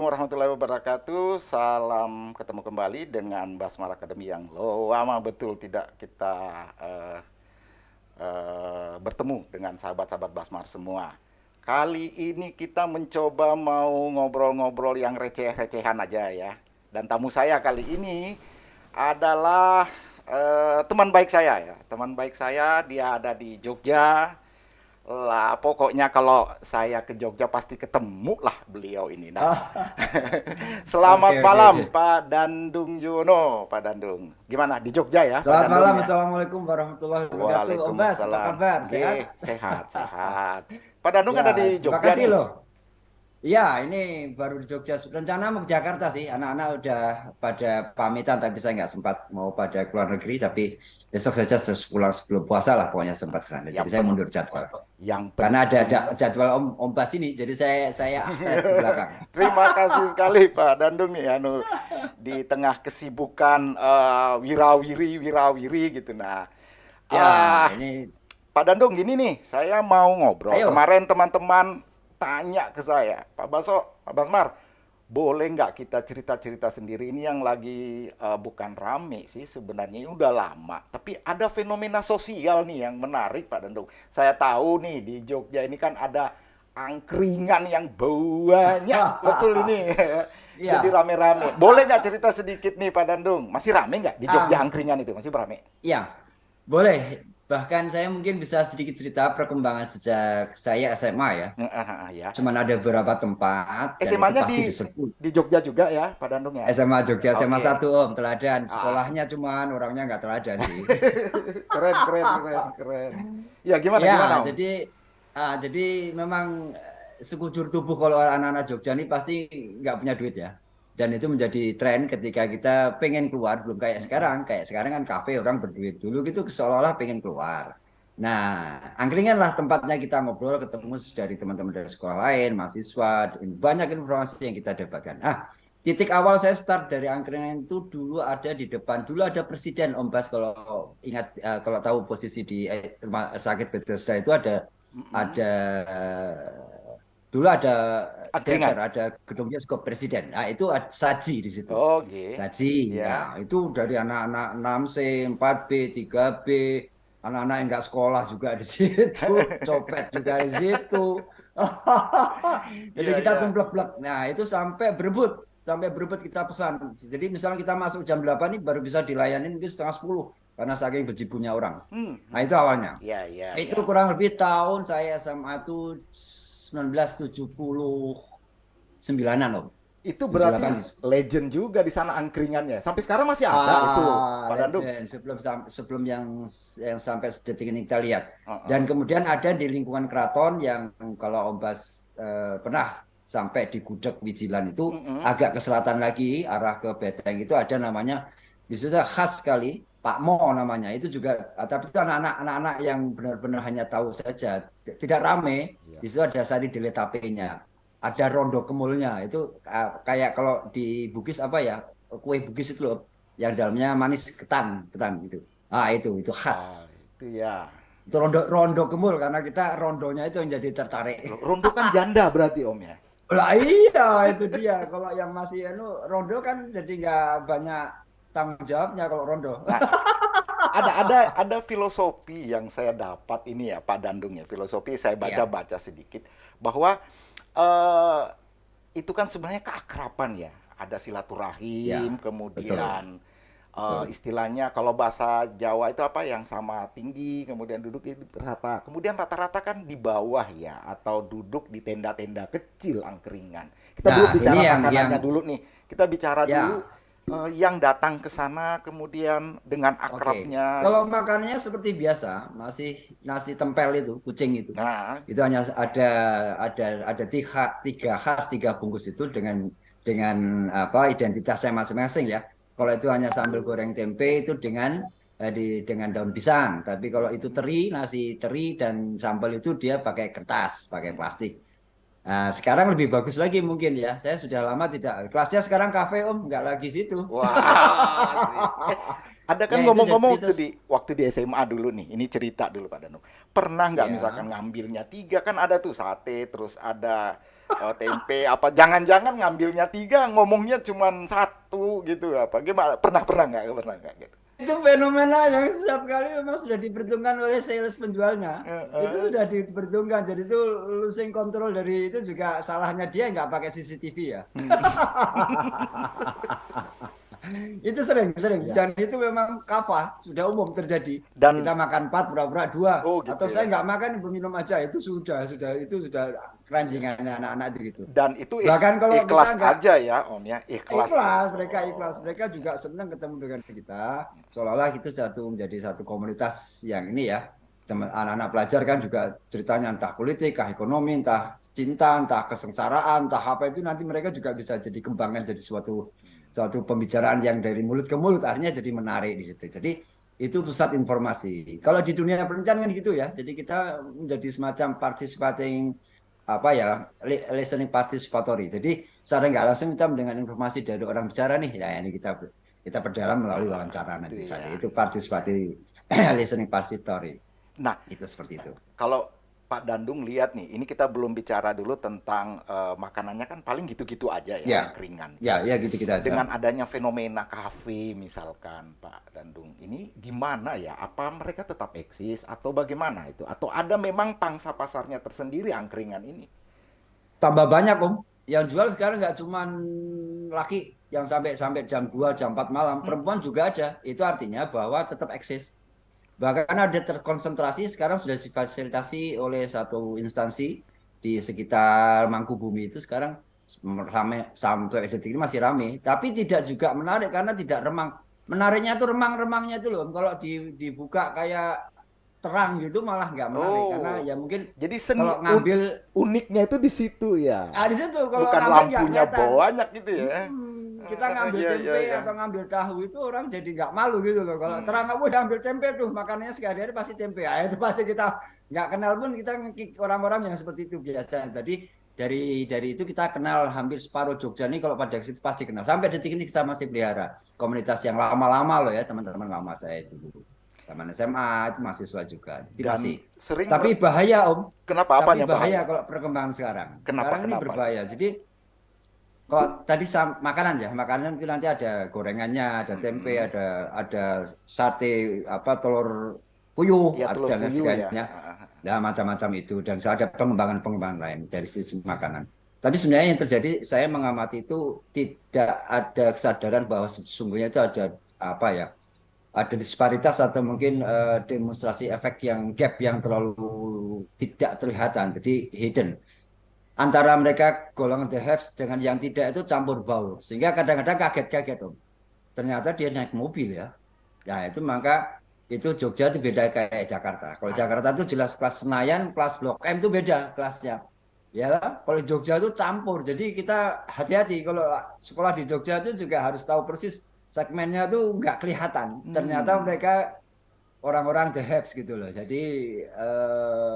warahmatullahi wabarakatuh. Salam ketemu kembali dengan Basmar Academy yang lama betul tidak kita bertemu dengan sahabat-sahabat Basmar semua. Kali ini kita mencoba mau ngobrol-ngobrol yang receh-recehan aja ya. Dan tamu saya kali ini adalah teman baik saya ya. Teman baik saya, dia ada di Jogja. Lah, pokoknya kalau saya ke Jogja pasti ketemu lah beliau ini. Nah, Ah, oke selamat oke malam oke. Pak Dandung Yuno, Pak Dandung. Gimana di Jogja ya, Pak Selamat Dandung malam, ya? Assalamualaikum warahmatullahi wabarakatuh. Om Bas, apa Waalaikumsalam. kabar? Sehat? G, sehat, sehat. Pak Dandung Ya, ada di terima Jogja kasih nih. loh. Iya, ini baru di Jogja. Rencana mau ke Jakarta sih. Anak-anak udah pada pamitan, tapi saya nggak sempat mau pada keluar negeri. Tapi besok saja pulang sebelum puasa lah, pokoknya sempat ke sana. Jadi Yang saya pen, mundur jadwal. yang Karena ada penting. jadwal Om Bas ini, jadi saya update di belakang. Terima kasih sekali Pak Dandung nih, anu di tengah kesibukan wirawiri wirawiri gitu. Nah, Ya, ah ini Pak Dandung gini nih, saya mau ngobrol. ayo. Kemarin teman-teman tanya ke saya, Pak Baso, Pak Basmar, boleh nggak kita cerita-cerita sendiri? Ini yang lagi bukan rame sih sebenarnya, ini udah lama. Tapi ada fenomena sosial nih yang menarik Pak Dandung. Saya tahu nih di Jogja ini kan ada angkringan yang banyak, betul ini. Jadi Iya. rame-rame. Boleh nggak cerita sedikit nih Pak Dandung? Masih rame nggak di Jogja Ah, angkringan itu? Masih rame? ya, boleh. Bahkan saya mungkin bisa sedikit cerita perkembangan sejak saya SMA ya. Ya. Cuman ada beberapa tempat dan itu SMA-nya pasti disebut. di Jogja juga ya, Pak Dandung ya? SMA Jogja, SMA Oke. 1 Om, teladan. Ah, Sekolahnya cuman orangnya nggak teladan sih. keren, keren, keren, keren. Ya, gimana, Ya, gimana, Om? jadi memang sekujur tubuh kalau anak-anak Jogja ini pasti nggak punya duit ya. Dan itu menjadi tren ketika kita pengen keluar, belum kayak sekarang. Kayak sekarang kan kafe orang berduit. Dulu gitu seolah-olah pengen keluar. Nah, angkringan lah tempatnya kita ngobrol, ketemu dari teman-teman dari sekolah lain, mahasiswa, banyak informasi yang kita dapatkan. Titik awal saya start dari angkringan itu dulu ada di depan. Dulu ada presiden Om Bas kalau ingat, kalau tahu posisi di rumah sakit Bethesda itu ada dulu ada teater, Angkringan. ada gedung bioskop presiden. Nah, itu saji di situ. Oke. Saji. Nah, Ya. itu dari anak-anak 6C, 4B, 3B, anak-anak yang nggak sekolah juga di situ, copet juga di situ. Jadi Iya, kita iya. tumplek-plek. Nah, itu sampai berebut kita pesan. Jadi misalnya kita masuk jam 8 ini baru bisa dilayani mungkin setengah 10 karena saking bejibunya orang. Nah, itu awalnya. Iya, iya, Itu iya. kurang lebih tahun saya SMA itu 1979-an Om. Itu 78 berarti legend juga di sana angkringannya. Sampai sekarang masih ada itu, Pak Dandung. Legend sebelum yang sampai detik ini kita lihat. Heeh. Dan kemudian ada di lingkungan keraton yang kalau Om Bas pernah sampai di Gudeg Wijilan itu Mm-mm. agak ke selatan lagi arah ke Beteng itu ada namanya di situ khas sekali Pak Mo namanya itu juga, tapi itu anak-anak yang benar-benar hanya tahu saja, tidak rame. Iya. Di situ ada sari dele tapenya, ada rondo kemulnya itu, kayak kalau di Bugis apa ya, kue Bugis itu loh yang dalamnya manis, ketan ketan gitu. Itu khas. Ah, itu ya. Itu rondo rondo kemul karena kita rondonya itu yang jadi tertarik. Rondo kan janda berarti, Om ya. Lah iya, itu dia. Kalau yang masih rondo kan jadi nggak banyak tanggung jawabnya kalau rondo. Nah, ada filosofi yang saya dapat ini ya Pak Dandung ya, filosofi saya Iya, baca-baca sedikit bahwa eh, itu kan sebenarnya keakraban ya, ada silaturahim, ya, betul, kemudian betul. istilahnya kalau bahasa Jawa itu apa yang sama tinggi, kemudian duduk itu rata, kemudian rata-rata kan di bawah ya, atau duduk di tenda-tenda kecil angkringan. Kita belum Nah, ini bicara yang makanannya dulu nih, kita bicara dulu ya, yang datang ke sana kemudian dengan oke. akrabnya Kalau gitu. makanannya seperti biasa, masih nasi tempel itu, kucing itu. Nah, Itu hanya ada tiga khas, tiga bungkus itu dengan apa identitasnya masing-masing ya. Kalau itu hanya sambal goreng tempe itu dengan daun pisang. Tapi kalau itu nasi teri dan sambal itu dia pakai kertas, pakai plastik. Nah, sekarang lebih bagus lagi mungkin ya. Saya sudah lama tidak. Kelasnya sekarang kafe Om, nggak lagi situ. wah sih. Ada Ya kan itu jadi ngomong-ngomong tuh terus di waktu di SMA dulu nih, ini cerita dulu Pak Danung. Pernah nggak misalkan ya. ngambilnya tiga kan ada tuh sate, terus ada Oh, tempe apa? Jangan-jangan ngambilnya 3, ngomongnya cuma satu gitu apa? Gimana? Pernah nggak gitu? Itu fenomena yang setiap kali memang sudah diperhitungkan oleh sales penjualnya. Itu Heeh. sudah diperhitungkan. Jadi itu losing control dari itu juga salahnya dia nggak pakai CCTV ya. Itu sering Ya. dan itu memang kafah sudah umum terjadi. Dan Kita makan 4 pura-pura 2 oh atau gitu saya ya. nggak makan minum aja itu sudah keranjingannya anak-anak gitu. Dan itu Bahkan kalau kita ikhlas nggak aja ya, Om ya. Ikhlas ikhlas, gitu. mereka ikhlas, mereka juga senang ketemu dengan kita. Seolah-olah itu menjadi satu komunitas yang ini ya. Teman anak-anak pelajar kan juga ceritanya entah politik, entah ekonomi, entah cinta, entah kesengsaraan, entah apa itu nanti mereka juga bisa jadi kembangkan jadi suatu suatu pembicaraan yang dari mulut ke mulut akhirnya jadi menarik di situ. Jadi itu pusat informasi. Kalau di dunia penelitian kan gitu ya. Jadi kita menjadi semacam participating apa ya listening participatory. Jadi secara nggak langsung kita mendengar informasi dari orang bicara nih, ya ini kita perdalam melalui wawancara Itu nanti saja. ya. Itu participatory listening participatory. Nah, Itu seperti itu. kalau Pak Dandung lihat nih, ini kita belum bicara dulu tentang makanannya kan paling gitu-gitu aja ya, Ya, angkringan ya, itu. ya gitu kita aja. Dengan adanya fenomena kafe misalkan, Pak Dandung, ini gimana ya? Apa mereka tetap eksis atau bagaimana itu? Atau ada memang pangsa pasarnya tersendiri angkringan ini? Tambah banyak Om. Yang jual sekarang nggak cuma laki yang sampai sampai jam 2 jam 4 malam, Hmm? perempuan juga ada. Itu artinya bahwa tetap eksis. Bahkan ada terkonsentrasi sekarang sudah difasilitasi oleh satu instansi di sekitar Mangkubumi itu sekarang rame sampai detik ini masih rame, tapi tidak juga menarik karena tidak remang. Menariknya tuh remang-remangnya itu loh. Kalau dibuka kayak terang gitu malah nggak menarik karena Oh, ya mungkin jadi seni kalau ngambil uniknya itu di situ ya. di situ kalau Bukan ngambil nggak lampunya kelihatan. banyak gitu ya. Kita ngambil Iya, iya, tempe iya. atau ngambil tahu itu orang jadi nggak malu gitu loh. Kalau terang kamu udah ambil tempe tuh makanannya sehari-hari pasti tempe. Ya, itu pasti kita nggak kenal pun kita nge-kick orang-orang yang seperti itu biasa. Jadi dari itu kita kenal hampir separuh Jogja nih kalau pada situ pasti kenal. Sampai detik ini kita masih pelihara komunitas yang lama-lama loh ya teman-teman lama saya itu dulu. Zaman SMA itu mahasiswa juga. Jadi masih. Dan sering Tapi bahaya Om. kenapa Tapi apanya bahaya bahaya? kalau perkembangan sekarang. Kenapa Sekarang ini kenapa? berbahaya. Jadi kalau tadi makanan ya, makanan itu nanti ada gorengannya, ada tempe, Mm-mm. ada sate, apa telur puyuh, Ya telur dan lain puyuh ya. sebagainya. Nah, macam-macam itu dan ada pengembangan-pengembangan lain dari sisi makanan. Tapi sebenarnya yang terjadi saya mengamati itu tidak ada kesadaran bahwa sesungguhnya itu ada apa ya? Ada disparitas atau mungkin demonstrasi efek yang gap yang terlalu tidak kelihatan, jadi hidden antara mereka golongan the haves dengan yang tidak itu campur baur sehingga kadang-kadang kaget-kaget om ternyata dia naik mobil ya itu maka itu Jogja itu beda kayak Jakarta kalau Ah, Jakarta itu jelas kelas Senayan kelas Blok M itu beda kelasnya ya kalau Jogja itu campur jadi kita hati-hati kalau sekolah di Jogja itu juga harus tahu persis segmennya tuh nggak kelihatan ternyata hmm. mereka orang-orang the haves gitu loh. Jadi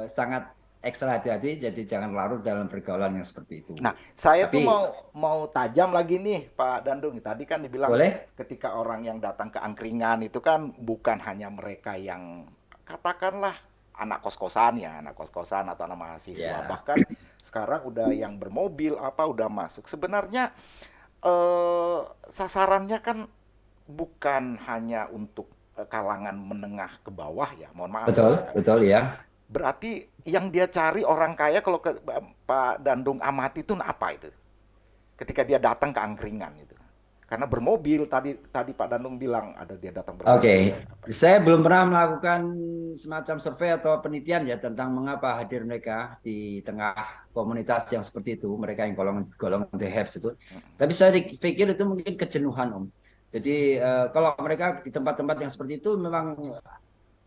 sangat ekstra hati-hati. Jadi jangan larut dalam pergaulan yang seperti itu. Nah, saya tuh Tapi mau tajam lagi nih, Pak Dandung. Tadi kan dibilang boleh? ketika orang yang datang ke angkringan itu kan bukan hanya mereka yang katakanlah anak kos-kosan ya, anak kos-kosan atau anak mahasiswa. Ya, Bahkan sekarang udah yang bermobil apa udah masuk. Sebenarnya sasarannya kan bukan hanya untuk kalangan menengah ke bawah ya. Mohon maaf betul, ya. betul ya. Berarti yang dia cari orang kaya kalau ke Pak Dandung amati itu apa itu? Ketika dia datang ke angkringan itu. Karena bermobil tadi tadi Pak Dandung bilang ada dia datang Oke, bermobil apa itu. saya belum pernah melakukan semacam survei atau penelitian ya tentang mengapa hadir mereka di tengah komunitas yang seperti itu, mereka yang golongan golongan the haves itu. Tapi saya pikir itu mungkin kejenuhan Om. Jadi kalau mereka di tempat-tempat yang seperti itu memang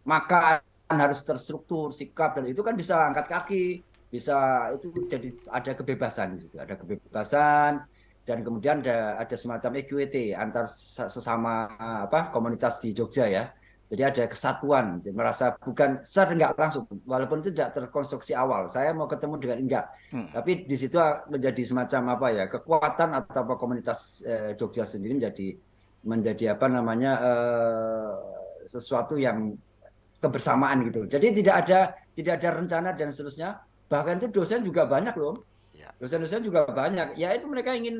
makan harus terstruktur, sikap dan itu kan bisa angkat kaki, bisa itu jadi ada kebebasan di situ, ada kebebasan dan kemudian ada semacam equity antar sesama apa komunitas di Jogja ya. Jadi ada kesatuan, jadi merasa bukan secara enggak langsung, walaupun itu tidak terkonstruksi awal. Saya mau ketemu dengan enggak, Hmm. tapi di situ menjadi semacam apa ya kekuatan atau apa komunitas Jogja sendiri menjadi apa namanya sesuatu yang kebersamaan gitu. Jadi tidak ada rencana dan seterusnya. Bahkan itu dosen juga banyak loh. Iya. Dosen-dosen juga banyak. Ya itu mereka ingin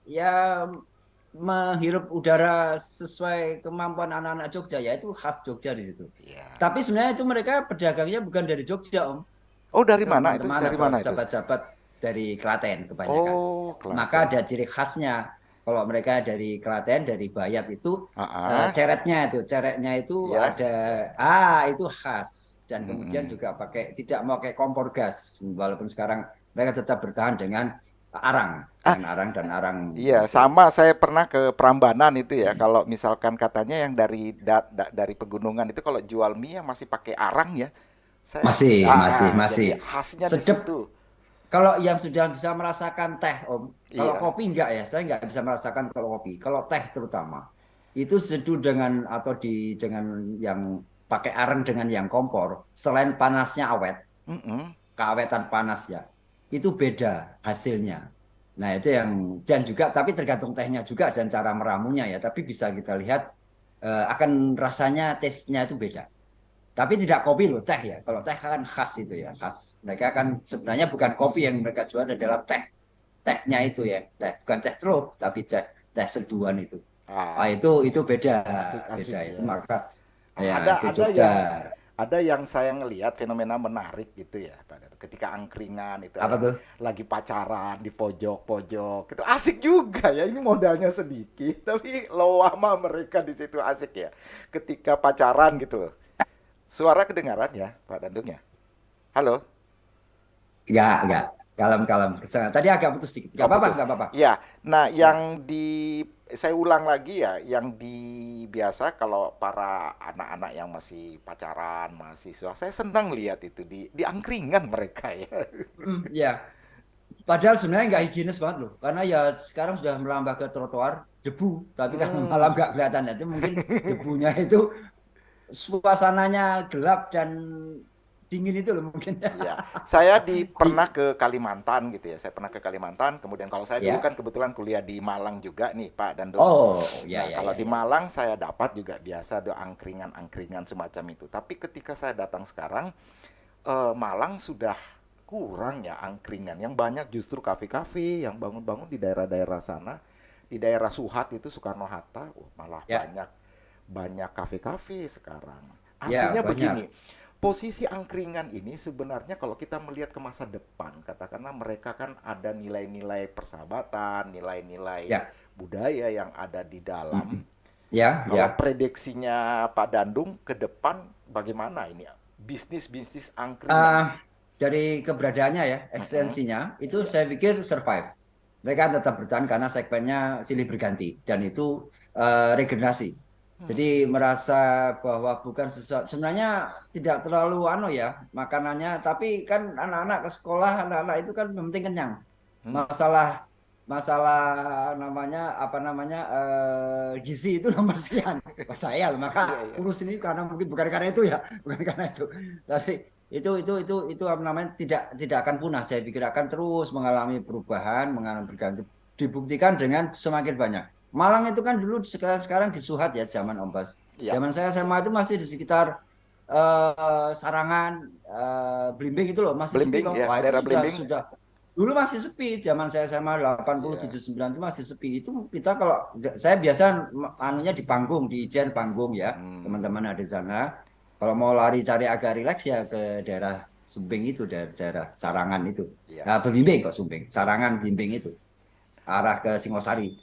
ya menghirup udara sesuai kemampuan anak-anak Jogja. Ya itu khas Jogja di situ. Iya. Tapi sebenarnya itu mereka pedagangnya bukan dari Jogja, Om. Oh, dari mana itu? Teman-teman Dari atau mana itu? sahabat-sahabat dari Klaten kebanyakan. Oh, Maka Klaten. ada ciri khasnya. Kalau mereka dari Klaten, dari Bayat itu Ah, ceretnya itu iya, ada iya. itu khas. Dan kemudian Mm-mm. juga tidak mau pakai kompor gas, walaupun sekarang mereka tetap bertahan Ah, dengan arang dan arang iya, itu. sama saya pernah ke Prambanan itu ya. Kalau misalkan katanya yang dari dari pegunungan itu kalau jual mie yang masih pakai arang ya. Saya Masih, masih, masih. jadi khasnya di Sedap. situ. Kalau yang sudah bisa merasakan teh, Om. Kalau Iya. kopi enggak ya, saya enggak bisa merasakan kalau kopi. Kalau teh terutama, itu seduh dengan atau dengan yang pakai areng dengan yang kompor, selain panasnya awet, Mm-mm. keawetan panas ya, itu beda hasilnya. Nah, itu yang dan juga tapi tergantung tehnya juga dan cara meramunya ya. Tapi bisa kita lihat akan rasanya taste-nya itu beda. Tapi tidak kopi loh, teh ya. Kalau teh kan khas itu ya, khas. Mereka kan sebenarnya bukan kopi yang mereka jual adalah teh. Tehnya itu ya, teh bukan teh celup, tapi teh seduhan itu. Ah Ah, itu beda, beda asik-asik itu ya. maka ya itu Ada Jogja. yang saya ngelihat fenomena menarik gitu ya, Pak Dar. Ketika angkringan itu Apa yang tuh? lagi pacaran di pojok-pojok, itu asik juga ya. Ini modalnya sedikit, tapi lama mereka di situ asik ya. Ketika pacaran gitu, suara kedengaran ya, Pak Dandung ya. Halo, Enggak. Kalem-kalem. Tadi agak putus sedikit. Enggak oh apa-apa, putus. enggak apa-apa. Ya, nah Ya. yang di saya ulang lagi ya, yang di biasa kalau para anak-anak yang masih pacaran, mahasiswa, saya senang lihat itu di angkringan mereka ya. Ya. Padahal sebenarnya nggak higienis banget loh, karena ya sekarang sudah merambah ke trotoar debu, tapi karena malam Hmm, nggak kelihatan itu mungkin debunya itu suasananya gelap dan dingin itu loh mungkin. iya. Saya pernah Si- ke Kalimantan gitu ya. Saya pernah ke Kalimantan. Kemudian kalau saya dulu Ya. kan kebetulan kuliah di Malang juga nih, Pak Dandung. Oh, Nah, ya, ya, kalau ya, di ya. Malang saya dapat juga biasa ada angkringan-angkringan semacam itu. Tapi ketika saya datang sekarang, Malang sudah kurang ya angkringan. Yang banyak justru kafe-kafe yang bangun-bangun di daerah-daerah sana. Di daerah Suhat itu Soekarno-Hatta, malah Ya, banyak banyak kafe-kafe sekarang. ya, Artinya begini, banyak. posisi angkringan ini sebenarnya kalau kita melihat ke masa depan, katakanlah mereka kan ada nilai-nilai persahabatan, nilai-nilai Ya. budaya yang ada di dalam. Mm-mm. Ya, Kalau ya. prediksinya Pak Dandung ke depan bagaimana ini bisnis-bisnis angkringan Ah, ini? dari keberadaannya ya, Mm-mm. ekstensinya itu Iya. saya pikir survive. Mereka tetap bertahan karena segmennya silih berganti dan itu regenerasi. Jadi merasa bahwa bukan sesuatu sebenarnya tidak terlalu ya makanannya, tapi kan anak-anak ke sekolah, anak-anak itu kan yang penting kenyang. Hmm. Masalah masalah namanya apa namanya gizi itu nomor sekian. Wah, saya Iya, maka iya. kurus ini karena mungkin bukan karena itu ya, bukan karena itu. Tapi itu apa namanya tidak akan punah. Saya pikir akan terus mengalami perubahan, mengalami berganti. Dibuktikan dengan semakin banyak. Malang itu kan dulu sekarang di Suhat ya zaman Om Bas. Iya. Zaman saya SMA itu masih di sekitar Sarangan, Blimbing itu loh masih sepi Belimbing kok. ya, Wah itu daerah Belimbing. sudah dulu masih sepi. Zaman saya SMA 80 Iya. 79 itu masih sepi. Itu kita kalau saya biasa anunya di panggung, di Ijen panggung ya. Hmm. Teman-teman ada di sana. Kalau mau lari cari agak rileks ya ke daerah Sumbing itu, daerah Sarangan itu. Iya. Nah, Blimbing kok Sumbing. Sarangan Blimbing itu arah ke Singosari.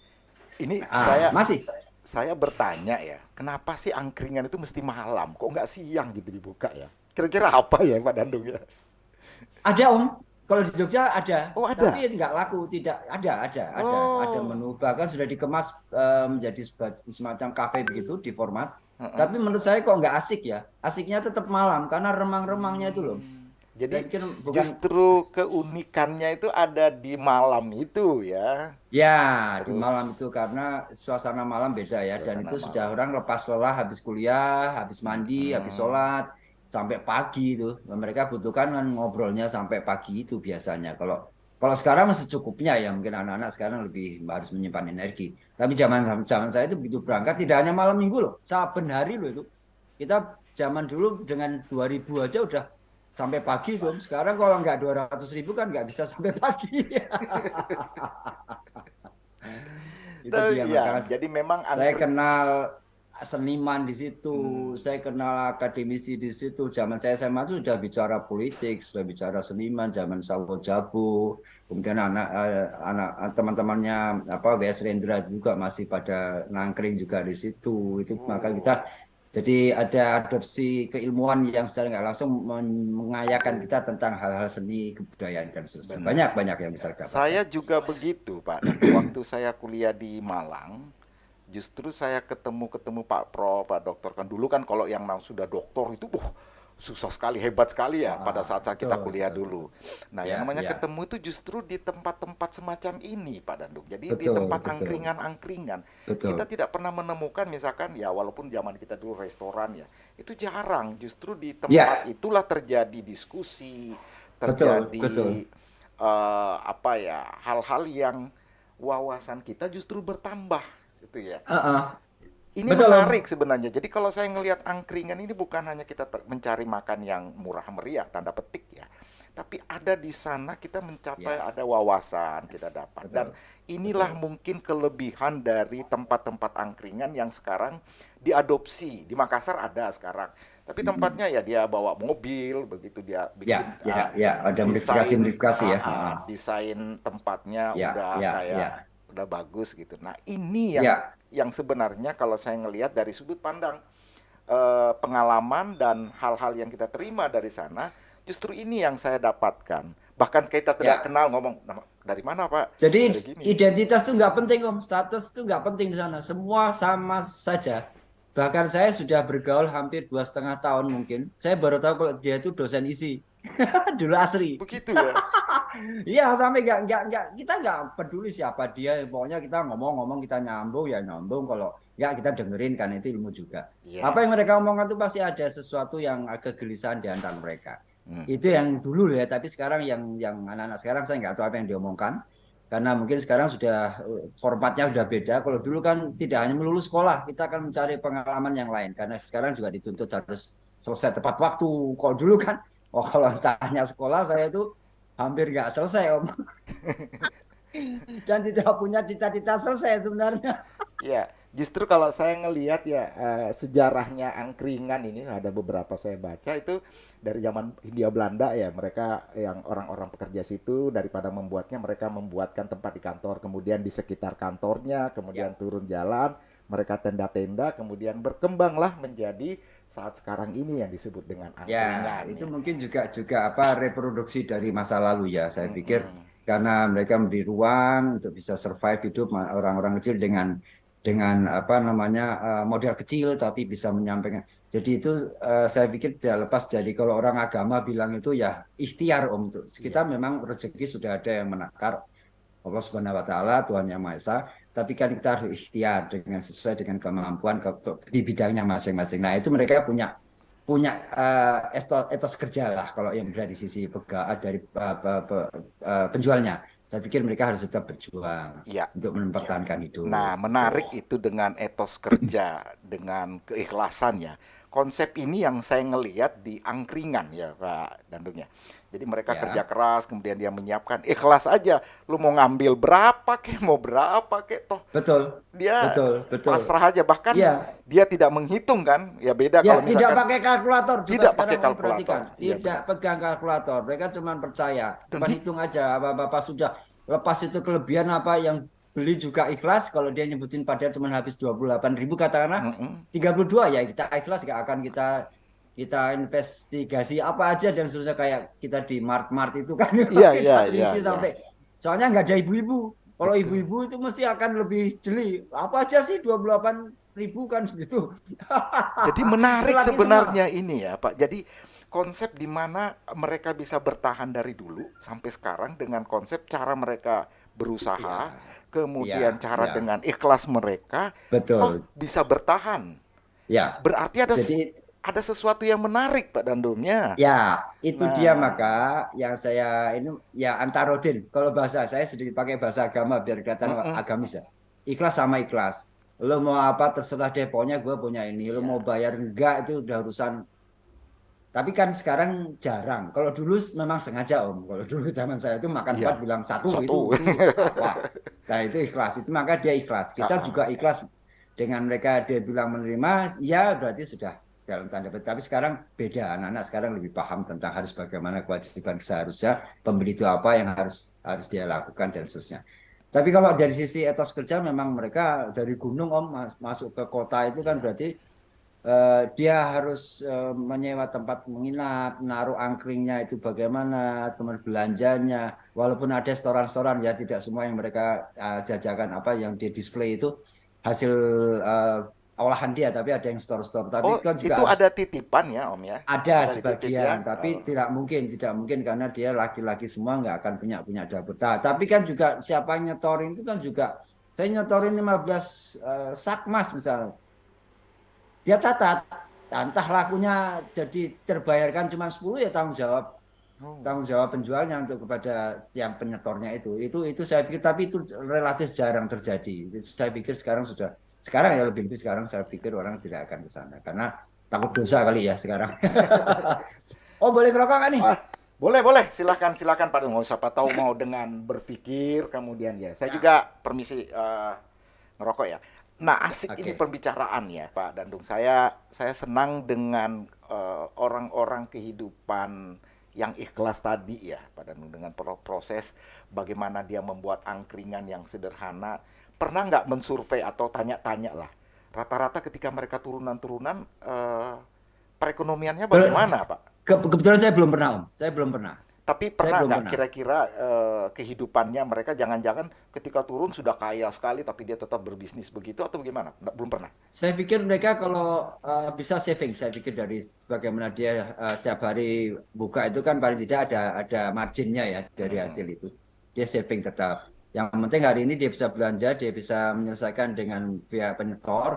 Ini Ah, masih saya bertanya ya, kenapa sih angkringan itu mesti malam? Kok nggak siang gitu dibuka ya? Kira-kira apa ya Pak Dandung ya? ada Om. Kalau di Jogja ada, Oh tapi ada. nggak laku. Tidak ada Oh. menu. Bahkan sudah dikemas menjadi semacam kafe begitu di format. Heeh. Tapi menurut saya kok nggak asik ya. Asiknya tetap malam karena remang-remangnya itu loh. Saya Jadi pikir bukan justru keunikannya itu ada di malam itu ya. ya di malam itu Terus karena suasana malam beda ya. Dan suasana itu sudah malam. orang lepas lelah habis kuliah, habis mandi, habis Hmm. sholat sampai pagi itu. Mereka butuhkan kan ngobrolnya sampai pagi itu biasanya. Kalau kalau sekarang masih cukupnya ya mungkin anak-anak sekarang lebih harus menyimpan energi. Tapi zaman zaman saya itu begitu berangkat tidak hanya malam minggu loh, saben hari loh itu. Kita zaman dulu dengan 2000 aja udah sampai pagi tuh. Sekarang kalau nggak 200.000 kan nggak bisa sampai pagi. Itu dia Ya, maka jadi memang saya angker. kenal seniman di situ, Hmm, saya kenal akademisi di situ. Zaman saya SMA itu sudah bicara politik, sudah bicara seniman, zaman Sawo Jabu, kemudian anak teman-temannya apa WS Rendra juga masih pada nangkring juga di situ. Itu maka kita oh. jadi ada adopsi keilmuan yang secara nggak langsung mengayakan kita tentang hal-hal seni, kebudayaan dan seterusnya. Benar. Banyak-banyak yang Ya, bisa dapatkan. saya juga begitu, Pak Dandu. Waktu saya kuliah di Malang, justru saya ketemu Pak Pro, Pak Dokter. Kan dulu kan kalau yang sudah doktor itu, susah sekali, hebat sekali ya pada Ah, saat kita betul, kuliah betul. dulu. Nah, yang Ya, namanya ya, ketemu itu justru di tempat-tempat semacam ini, Pak Dandu. Jadi di betul, tempat betul, angkringan-angkringan. Kita betul. tidak pernah menemukan misalkan ya walaupun zaman kita dulu restoran ya, itu jarang. Justru di tempat Ya, itulah terjadi diskusi, betul, betul. terjadi apa ya hal-hal yang wawasan kita justru bertambah gitu ya. Heeh. Ini Betul, Om. menarik sebenarnya. Jadi kalau saya ngelihat angkringan ini bukan hanya kita mencari makan yang murah meriah tanda petik ya, tapi ada di sana kita mencapai Ya, ada wawasan kita dapat. Dan betul, inilah betul. mungkin kelebihan dari tempat-tempat angkringan yang sekarang diadopsi. Di Makassar ada sekarang. Tapi Mm-mm. tempatnya ya dia bawa mobil, begitu dia bikin Ya, ya, ya. Ada desain modifikasi-modifikasi ya. Heeh. desain tempatnya Ya, udah ya, kayak ya, udah bagus gitu. Nah, ini ya, yang sebenarnya kalau saya ngelihat dari sudut pandang pengalaman dan hal-hal yang kita terima dari sana, justru ini yang saya dapatkan. Bahkan kita tidak ya. kenal ngomong dari mana Pak? Jadi Dari gini. identitas tuh nggak penting, Om. Status tuh nggak penting di sana. Semua sama saja. Bahkan saya sudah bergaul hampir 2,5 tahun mungkin. Saya baru tahu kalau dia itu dosen isi. Dulu asri. Begitu ya. Iya, sampai nggak kita nggak peduli siapa dia, pokoknya kita ngomong-ngomong kita nyambung ya nyambung, kalau nggak kita dengerin kan itu ilmu juga. Apa Iya. yang mereka omongkan itu pasti ada sesuatu yang agak gelisahan di antara mereka. Hmm. Itu yang dulu ya, tapi sekarang yang anak-anak sekarang saya nggak tahu apa yang diomongkan, karena mungkin sekarang sudah formatnya sudah beda. Kalau dulu kan tidak hanya melulu sekolah, kita akan mencari pengalaman yang lain, karena sekarang juga dituntut harus selesai tepat waktu. Kalau dulu kan, oh kalau tanya sekolah saya itu hampir nggak selesai Om, dan tidak punya cita-cita selesai sebenarnya. Ya, justru kalau saya ngelihat ya sejarahnya angkringan ini ada beberapa saya baca itu dari zaman Hindia Belanda ya mereka yang orang-orang pekerja situ daripada membuatnya mereka membuatkan tempat di kantor kemudian di sekitar kantornya kemudian Ya, turun jalan mereka tenda-tenda kemudian berkembanglah menjadi saat sekarang ini yang disebut dengan ya, angkringan itu ya. mungkin juga apa reproduksi dari masa lalu ya. Saya pikir Mm-mm. karena mereka memberi ruang untuk bisa survive hidup orang-orang kecil dengan apa namanya modal kecil tapi bisa menyampaikan. Jadi itu saya pikir tidak lepas dari kalau orang agama bilang itu ya ikhtiar Om, untuk kita Iya, memang rezeki sudah ada yang menakar Allah Subhanahu wa taala, Tuhan Yang Maha Esa, tapi kan kita harus ikhtiar dengan sesuai dengan kemampuan di bidangnya masing-masing. Nah, itu mereka punya punya etos kerja lah kalau yang berada di sisi dari penjualnya. Saya pikir mereka harus tetap berjuang iya, untuk iya. mempertahankan Nah, hidup gitu. menarik itu dengan etos kerja, dengan keikhlasannya. Konsep ini yang saya ngelihat di angkringan ya, Pak Dandung ya. Jadi mereka kerja Ya, keras, kemudian dia menyiapkan ikhlas aja. Lu mau ngambil berapa kek, mau berapa kek, toh betul, dia betul, betul. pasrah aja. Bahkan Iya, dia tidak menghitung kan. Ya beda ya, kalau tidak misalkan pakai kalkulator. Coba tidak pakai sekarang Om perhatikan, kalkulator. Iya tidak benar. pegang kalkulator. Mereka cuma percaya, Dan cuma hitung aja. Bapak sudah lepas itu kelebihan apa yang beli juga ikhlas. Kalau dia nyebutin pada cuma habis 28.000 katakanlah mm-mm. 32 ya kita ikhlas, gak akan kita kita investigasi apa aja dan seterusnya kayak kita di mart-mart itu kan Iya, kita iya, iya, teliti iya. sampai soalnya nggak ada ibu-ibu. Kalau Betul. ibu-ibu itu mesti akan lebih jeli. Apa aja sih 28.000 kan gitu. Jadi Itu menarik laki semua. sebenarnya ini ya Pak. Jadi konsep di mana mereka bisa bertahan dari dulu sampai sekarang dengan konsep cara mereka Iya, berusaha, iya, kemudian cara iya. dengan ikhlas mereka, toh Betul. bisa bertahan. Ya. Berarti Jadi ada sesuatu yang menarik Pak Dandungnya. ya itu dia Nah, maka yang saya ini ya antarodin. Kalau bahasa saya sedikit pakai bahasa agama biar kelihatan mm-mm. agamis ya. Ikhlas sama ikhlas. Lo mau apa terserah deh pokoknya gue punya ini. Lo mau Iya. bayar enggak itu udah urusan Tapi kan sekarang jarang. Kalau dulu memang sengaja Om. Kalau dulu zaman saya itu makan Iya, 4 bilang satu satu. itu wah. Nah itu ikhlas. Itu maka dia ikhlas. Ah, Kita ah. juga ikhlas dengan mereka dia bilang menerima, ya berarti sudah dalam tanda petik. Tapi sekarang beda. Anak-anak sekarang lebih paham tentang harus bagaimana kewajiban seharusnya pembeli itu apa yang harus harus dia lakukan dan seterusnya. Tapi kalau dari sisi etos kerja memang mereka dari gunung Om masuk ke kota itu kan Iya. berarti dia harus menyewa tempat menginap, naruh angkringnya itu bagaimana, kemudian belanjanya. Walaupun ada restoran-restoran ya tidak semua yang mereka jajakan apa yang di display itu hasil uh, olahan dia, tapi ada yang store-store. Tapi Oh, kan juga itu harus ada titipan ya, Om ya? ada Ada dititip ya? sebagian, tapi Oh. tidak mungkin karena dia laki-laki semua nggak akan punya punya dapur. Nah, tapi kan juga siapa yang nyetorin itu kan juga saya nyetorin 15 sak mas misalnya dia catat. Nah, entah lakunya jadi terbayarkan cuma 10 ya Oh. tanggung jawab penjualnya untuk kepada yang penyetornya itu saya pikir tapi itu relatif jarang terjadi. Saya pikir sekarang ya lebih lebih sekarang saya pikir orang tidak akan ke sana karena takut dosa kali ya sekarang. Oh boleh kerokok kan nih? Ah, boleh, boleh. Silakan, silakan Pak Dungo. Siapa tahu mau dengan berpikir kemudian ya. Saya Ya, juga permisi ngerokok ya. Nah, asik ini oke. pembicaraan ya, Pak Dandung. Saya senang dengan orang-orang kehidupan yang ikhlas tadi ya, Pak Dandung, dengan proses bagaimana dia membuat angkringan yang sederhana. Pernah nggak mensurvei atau tanya-tanya lah? Rata-rata ketika mereka turunan-turunan, perekonomiannya bagaimana, Pak? Kebetulan saya belum pernah Om, saya belum pernah, Tapi saya pernah belum nggak pernah. kira-kira kehidupannya mereka jangan-jangan ketika turun sudah kaya sekali tapi dia tetap berbisnis begitu atau bagaimana? Belum pernah. Saya pikir mereka kalau bisa saving, saya pikir dari bagaimana dia setiap hari buka itu kan paling tidak ada marginnya ya dari hasil Mm-mm. itu. Dia saving tetap. Yang penting hari ini dia bisa belanja, dia bisa menyelesaikan dengan via penyetor.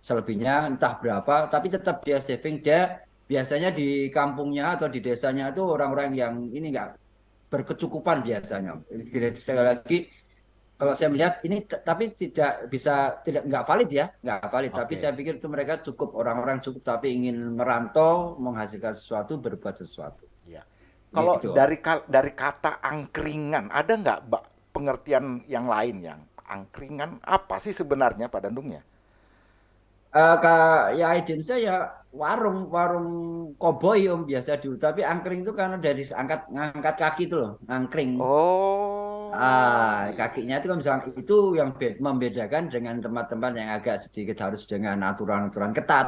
Selebihnya entah berapa, tapi tetap dia saving. Dia biasanya di kampungnya atau di desanya itu orang-orang yang ini nggak berkecukupan biasanya. Sekali lagi kalau saya melihat ini tapi tidak bisa tidak nggak valid ya nggak valid tapi Oke. saya pikir itu mereka cukup orang-orang cukup tapi ingin merantau menghasilkan sesuatu berbuat sesuatu Ya. Kalau gitu Om. dari kata angkringan ada nggak pengertian yang lain yang angkringan apa sih sebenarnya Pak Dandungnya? Ya identik ya warung warung koboi Om biasa dulu tapi angkring itu karena dari angkat ngangkat kaki itu loh angkring. Oh, iya Kakinya iya. itu kan misalnya itu yang membedakan dengan tempat-tempat yang agak sedikit harus dengan aturan-aturan ketat,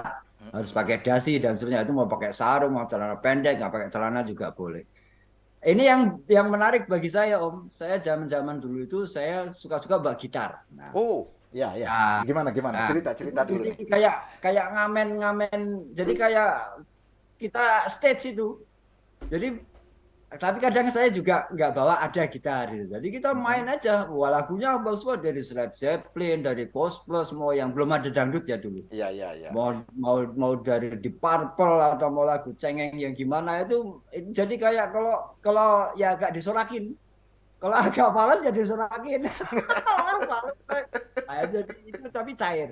harus pakai dasi dan seterusnya itu mau pakai sarung, mau celana pendek, nggak pakai celana juga boleh. Ini yang menarik bagi saya Om, saya zaman-zaman dulu itu saya suka-suka bawa gitar. Oh, ya ya. Nah, Gimana gimana? nah, Cerita itu cerita dulu jadi nih. kayak kayak ngamen-ngamen, jadi kayak kita stage itu. Jadi tapi kadang saya juga nggak bawa ada gitar gitu. Jadi kita main Mm-mm. aja. Wah lagunya bagus banget dari Led Zeppelin, dari Ghost Plus, mau yang belum ada dangdut ya dulu. Iya iya iya Mau iya. mau dari Deep Purple atau mau lagu cengeng yang gimana itu jadi kayak kalau kalau ya agak disorakin. Kalau agak males ya disorakin. Males. Nah, jadi itu tapi cair.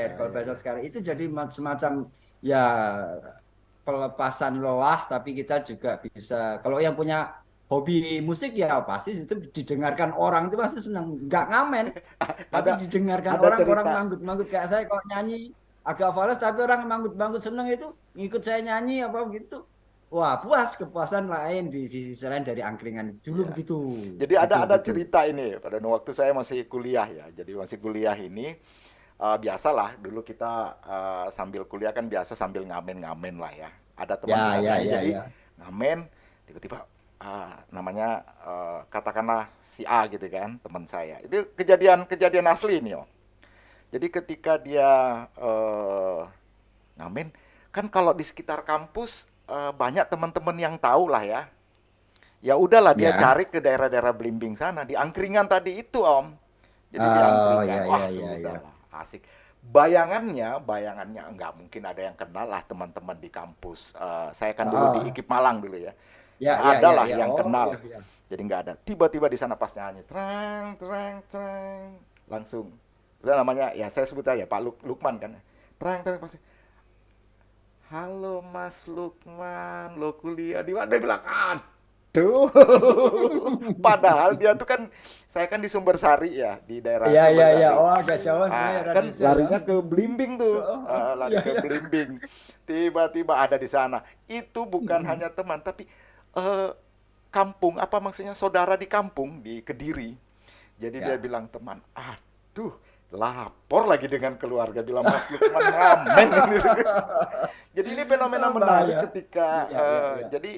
Ya Kalau ya bahasa ya. sekarang itu jadi semacam ya pelepasan lelah, tapi kita juga bisa. Kalau yang punya hobi musik ya pasti itu didengarkan orang itu pasti senang. Nggak ngamen, tapi Ada didengarkan ada orang orang cerita. manggut-manggut kayak saya kalau nyanyi agak fals tapi orang manggut-manggut seneng itu ngikut saya nyanyi apa gitu. Wah puas kepuasan lain di sisi lain dari angkringan dulu Iya. begitu Jadi gitu ada gitu. cerita ini pada waktu saya masih kuliah ya. Jadi masih kuliah ini biasalah dulu kita sambil kuliah kan biasa sambil ngamen-ngamen lah ya. Ada Ya ya teman-temannya ya jadi ya. ngamen tiba-tiba namanya katakanlah si A gitu kan teman saya. Itu kejadian asli ini oh. Jadi ketika dia ngamen kan kalau di sekitar kampus banyak teman-teman yang tahu lah ya. Ya udahlah dia Ya. cari ke daerah-daerah Blimbing sana di angkringan tadi itu Om. Jadi di Oh angkringan, ya wah ya ya ya. sudahlah asik. Bayangannya nggak mungkin ada yang kenal lah teman-teman di kampus. Saya kan dulu di Oh IKIP Malang dulu ya. ya Nggak ya ada ya lah ya. yang Oh ya kenal. ya. Jadi nggak ada. Tiba-tiba di sana pas nyanyi, terang, terang, terang, langsung. Saya namanya, ya saya sebut aja Pak Lukman kan. Terang, terang pasti. halo Mas Lukman, lo kuliah di mana? Dia bilang, aduh. Padahal dia tuh kan, saya kan di Sumbersari ya, di daerah Iya, iya, iya. Sumbersari. Oh, agak jauh sebenarnya ya Kan radiusnya ya. larinya ke Blimbing tuh. Oh, oh, Lari iya, ke iya. Blimbing. Tiba-tiba ada di sana. Itu bukan hanya teman, tapi eh, kampung, apa maksudnya, saudara di kampung, di Kediri. Jadi dia Ya. bilang, teman, aduh, lapor lagi dengan keluarga, bilang Mas Lukman ngamen. Jadi ini fenomena Oh, menarik bahaya. ketika Iya, iya, iya. jadi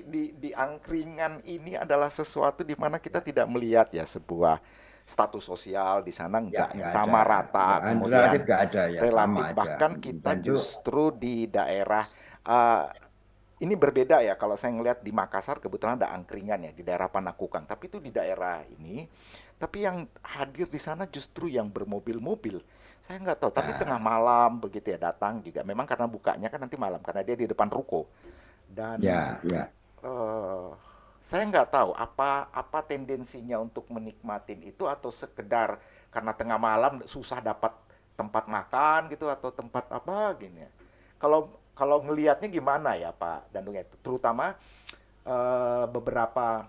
di angkringan ini adalah sesuatu di mana kita tidak melihat ya sebuah status sosial di sana, Ya, enggak nggak ada. sama rata, Nggak, relatif kemudian nggak ada ya, sama relatif, aja. bahkan kita Dan itu justru di daerah eh, ini berbeda ya, kalau saya ngelihat di Makassar kebetulan ada angkringan ya di daerah Panakukang, tapi itu di daerah ini, tapi yang hadir di sana justru yang bermobil-mobil. Saya nggak tahu, tapi tengah ya, malam begitu ya datang juga. Memang karena bukanya kan nanti malam, karena dia di depan ruko. Dan ya, ya. eh saya nggak tahu apa apa tendensinya untuk menikmatin itu, atau sekedar karena tengah malam susah dapat tempat makan gitu, atau tempat apa gini ya. Kalau kalau ngelihatnya gimana ya Pak Dandung itu, terutama beberapa,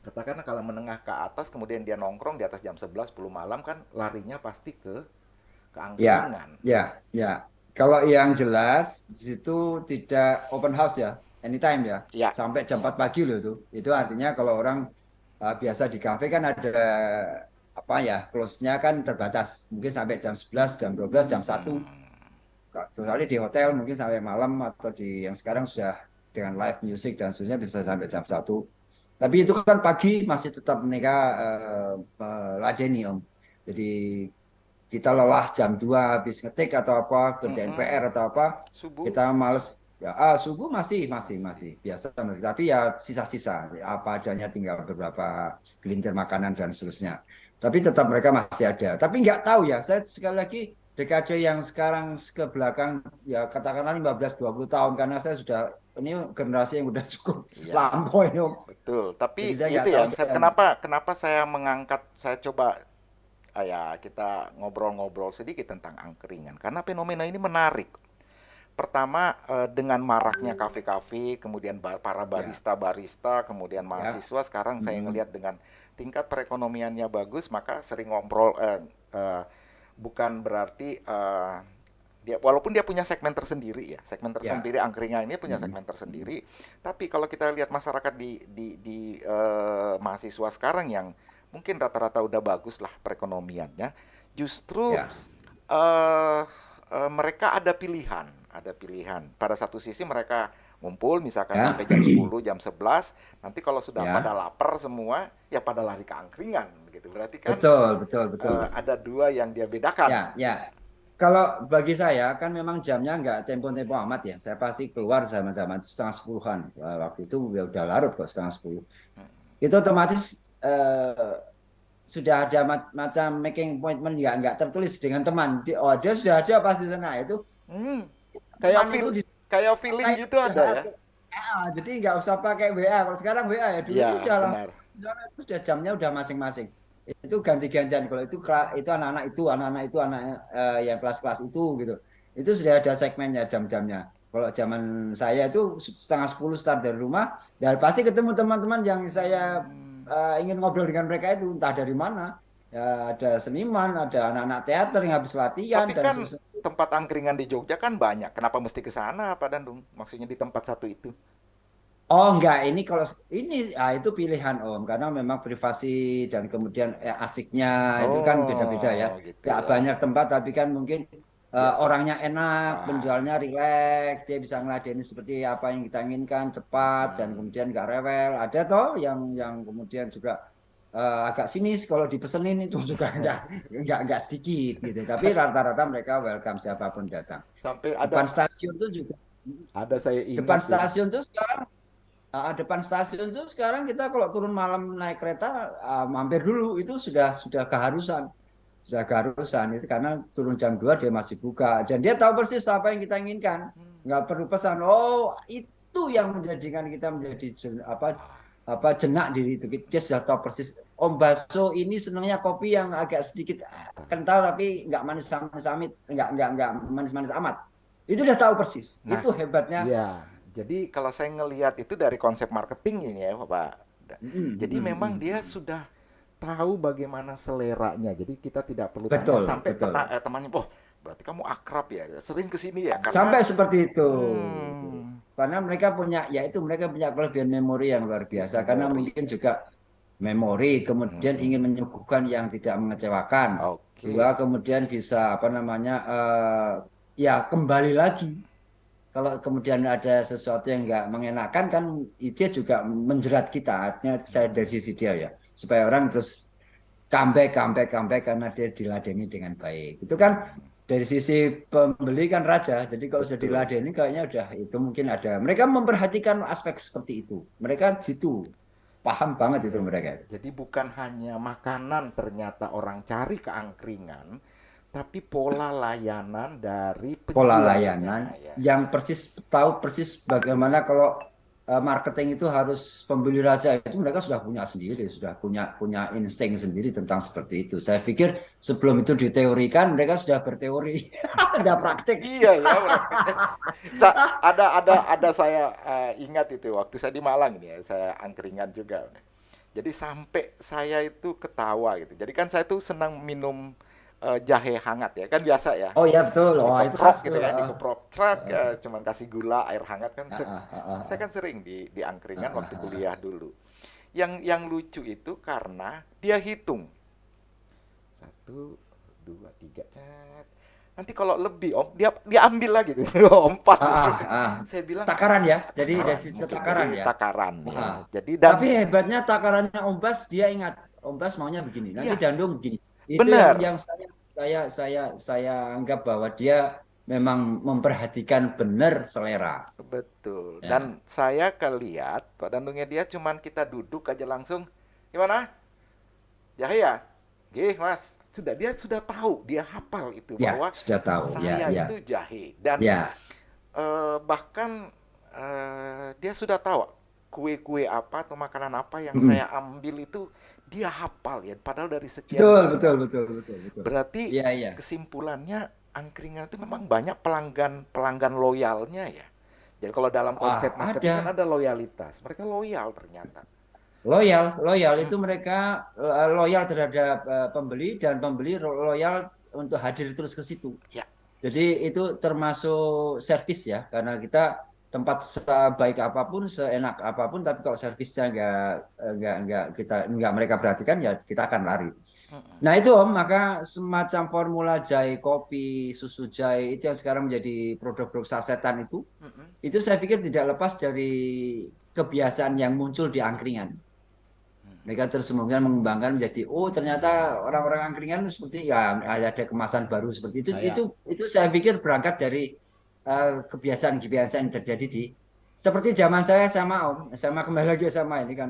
katakanlah kalau menengah ke atas kemudian dia nongkrong di atas jam 11 10 malam, kan larinya pasti ke Ya, angkringan. ya, ya. Kalau yang jelas di situ tidak open house ya, anytime ya, Ya, sampai jam ya. 4 pagi loh itu. Itu artinya kalau orang biasa di kafe kan ada apa ya, close-nya kan terbatas. Mungkin sampai jam 11, jam 12, jam 1. Kecuali di hotel mungkin sampai malam atau di yang sekarang sudah dengan live music dan seterusnya bisa sampai jam 1. Tapi itu kan pagi masih tetap mereka meladeni Om. Jadi kita lelah jam 2 habis ngetik atau apa, kerjain PR atau apa, Subuh kita males ya subuh masih. masih biasa masih. Tapi ya sisa-sisa apa adanya tinggal beberapa gelintir makanan dan seterusnya. Tapi tetap mereka masih ada. Tapi nggak tahu ya, saya sekali lagi dekade yang sekarang ke belakang ya katakanlah 15-20 tahun karena saya sudah ini generasi yang udah cukup Iya, lampau ini Om. betul. Jadi Tapi saya itu nggak tahu yang saya, kayak kenapa kenapa saya mengangkat, saya coba ya kita ngobrol-ngobrol sedikit tentang angkringan, karena fenomena ini menarik. Pertama, dengan maraknya kafe-kafe, kemudian para ya, barista-barista, kemudian ya. mahasiswa, sekarang saya Mm-mm. ngelihat dengan tingkat perekonomiannya bagus, maka sering ngobrol, bukan berarti dia, walaupun dia punya segmen tersendiri ya, segmen Ya. tersendiri, angkringan ini punya Mm-mm. segmen Mm-mm. tersendiri. Tapi kalau kita lihat masyarakat di mahasiswa sekarang yang mungkin rata-rata udah bagus lah perekonomiannya, justru Ya. mereka ada pilihan, ada pilihan. Pada satu sisi mereka ngumpul misalkan Ya. sampai jam 10, jam 11, nanti kalau sudah pada Ya. lapar semua, ya pada lari ke angkringan gitu. Berarti kan Betul, betul, betul. ada dua yang dia bedakan. Ya, ya. Kalau bagi saya kan memang jamnya nggak tempo-tempo amat ya. Saya pasti keluar zaman-zaman setengah sepuluhan. Waktu itu ya udah larut kok setengah 10. Itu otomatis eh, sudah ada macam making appointment nggak tertulis dengan teman. Oh dia sudah ada pasti sana itu Hmm, kayak teman itu feel di kayak feeling kayak gitu sudah ada ya. ada. Jadi nggak usah pakai WA. Kalau sekarang WA ya dulu itu Iya, udah langsung benar. di sana itu sudah jamnya udah masing-masing. Itu ganti-gantian. Kalau itu itu anak-anak itu anak yang kelas-kelas itu gitu. Itu sudah ada segmennya jam-jamnya. Kalau zaman saya itu setengah 10 start dari rumah, dan pasti ketemu teman-teman yang saya ingin ngobrol dengan mereka itu entah dari mana. Ya, ada seniman, ada anak-anak teater yang habis latihan Tapi dan kan seterusnya. tempat angkringan di Jogja kan banyak. Kenapa mesti ke sana, Pak Dandung? Maksudnya di tempat satu itu. Oh enggak, ini kalau ini itu pilihan Om, karena memang privasi dan kemudian asiknya itu kan beda-beda ya. Oh, gitu Gak ya. banyak tempat, tapi kan mungkin Biasa. orangnya enak, Ah, penjualnya rileks, dia bisa ngeladeni seperti apa yang kita inginkan, cepat dan kemudian nggak rewel. Ada toh yang kemudian juga agak sinis kalau dipesenin itu juga nggak sedikit gitu. Tapi rata-rata mereka welcome siapapun datang. sampai Depan ada stasiun tuh juga, saya depan ingat tuh. stasiun tuh depan stasiun tuh sekarang kita kalau turun malam naik kereta mampir dulu itu sudah keharusan itu karena turun jam 2 dia masih buka dan dia tahu persis apa yang kita inginkan, nggak perlu pesan. Oh itu yang menjadikan kita menjadi apa jenak diri itu, dia sudah tahu persis. Om Baso ini senangnya kopi yang agak sedikit kental tapi nggak manis manis amat, nggak manis manis amat. Itu udah tahu persis. Nah, Itu hebatnya. ya. Jadi kalau saya ngelihat itu dari konsep marketing ini ya, Bapak. Jadi memang dia sudah tahu bagaimana seleranya. Jadi kita tidak perlu tanya Betul, sampai betul. temannya, "Oh, berarti kamu akrab ya, sering ke sini ya?" Karena Sampai seperti itu. hmm, Karena mereka punya, ya itu mereka punya kelebihan memori yang luar biasa. Karena memori. mungkin juga memori, kemudian ingin Mm-mm. menyuguhkan yang tidak mengecewakan. Dua, Oke. kemudian bisa apa namanya, ya kembali lagi. Kalau kemudian ada sesuatu yang nggak mengenakan kan, dia juga menjerat kita. Artinya saya dari sisi dia ya, supaya orang terus comeback, comeback, comeback karena dia diladeni dengan baik. Itu kan dari sisi pembeli kan raja. Jadi kalau sudah Betul. diladeni kayaknya udah itu mungkin ada. Mereka memperhatikan aspek seperti itu. Mereka situ paham banget itu Ya. mereka. Jadi bukan hanya makanan ternyata orang cari ke angkringan, tapi pola layanan dari Pola penjualnya layanan ya. yang persis tahu persis bagaimana kalau marketing itu harus pembeli raja itu mereka sudah punya sendiri, sudah punya punya insting sendiri tentang seperti itu. Saya pikir sebelum itu diteorikan mereka sudah berteori, ada praktik. Iya ya praktiknya. Ada saya ingat itu waktu saya di Malang ini ya, saya angkringan juga. Jadi sampai saya itu ketawa gitu. Jadi kan saya tuh senang minum jahe hangat ya, kan biasa ya. Oh ya betul, oh itu Dikeprok khas gitu tuh. ya, dikeprok trak, cuman kasih gula, air hangat kan. Saya kan Ah, sering di ah, angkringan waktu ah. kuliah dulu. Yang lucu itu karena dia hitung satu, dua, tiga, cat. Nanti kalau lebih om, dia ambil lagi tuh, empat. Saya bilang Takaran ya, jadi dari takaran, sisi mungkin takaran dari ya. takaran ya. Ah. Jadi Tapi dan hebatnya takarannya Om Bas dia ingat, Om Bas maunya begini, nanti iya Dandung begini. Itu benar, yang saya anggap bahwa dia memang memperhatikan benar selera. betul. Ya. Dan saya kelihat Pak Dandungnya dia cuman kita duduk aja langsung, gimana? Jahe ya? Gih mas, dia sudah tahu, dia hafal itu Ya, bahwa sudah tahu. Ya, saya ya. itu jahe dan Ya. bahkan dia sudah tahu kue-kue apa atau makanan apa yang Mm-mm. saya ambil itu dia hafal ya, padahal dari sekian Betul, betul, banyak. betul, betul, betul. Berarti Iya, iya. kesimpulannya angkringan itu memang banyak pelanggan loyalnya ya. Jadi kalau dalam konsep marketing kan Ada. ada loyalitas. Mereka loyal ternyata. Loyal, loyal Hmm, itu mereka loyal terhadap pembeli dan pembeli loyal untuk hadir terus ke situ. ya, Jadi itu termasuk servis ya, karena kita tempat sebaik apapun, seenak apapun, tapi kalau servisnya nggak kita nggak mereka perhatikan ya kita akan lari. Nah itu Om, maka semacam formula Jai kopi, susu Jai itu yang sekarang menjadi produk-produk sasetan itu saya pikir tidak lepas dari kebiasaan yang muncul di angkringan. Mereka terus kemudian mengembangkan menjadi oh ternyata orang-orang angkringan seperti ya ada kemasan baru seperti itu saya itu saya pikir berangkat dari kebiasaan-kebiasaan yang terjadi di seperti zaman saya sama Om sama kembali lagi sama ini kan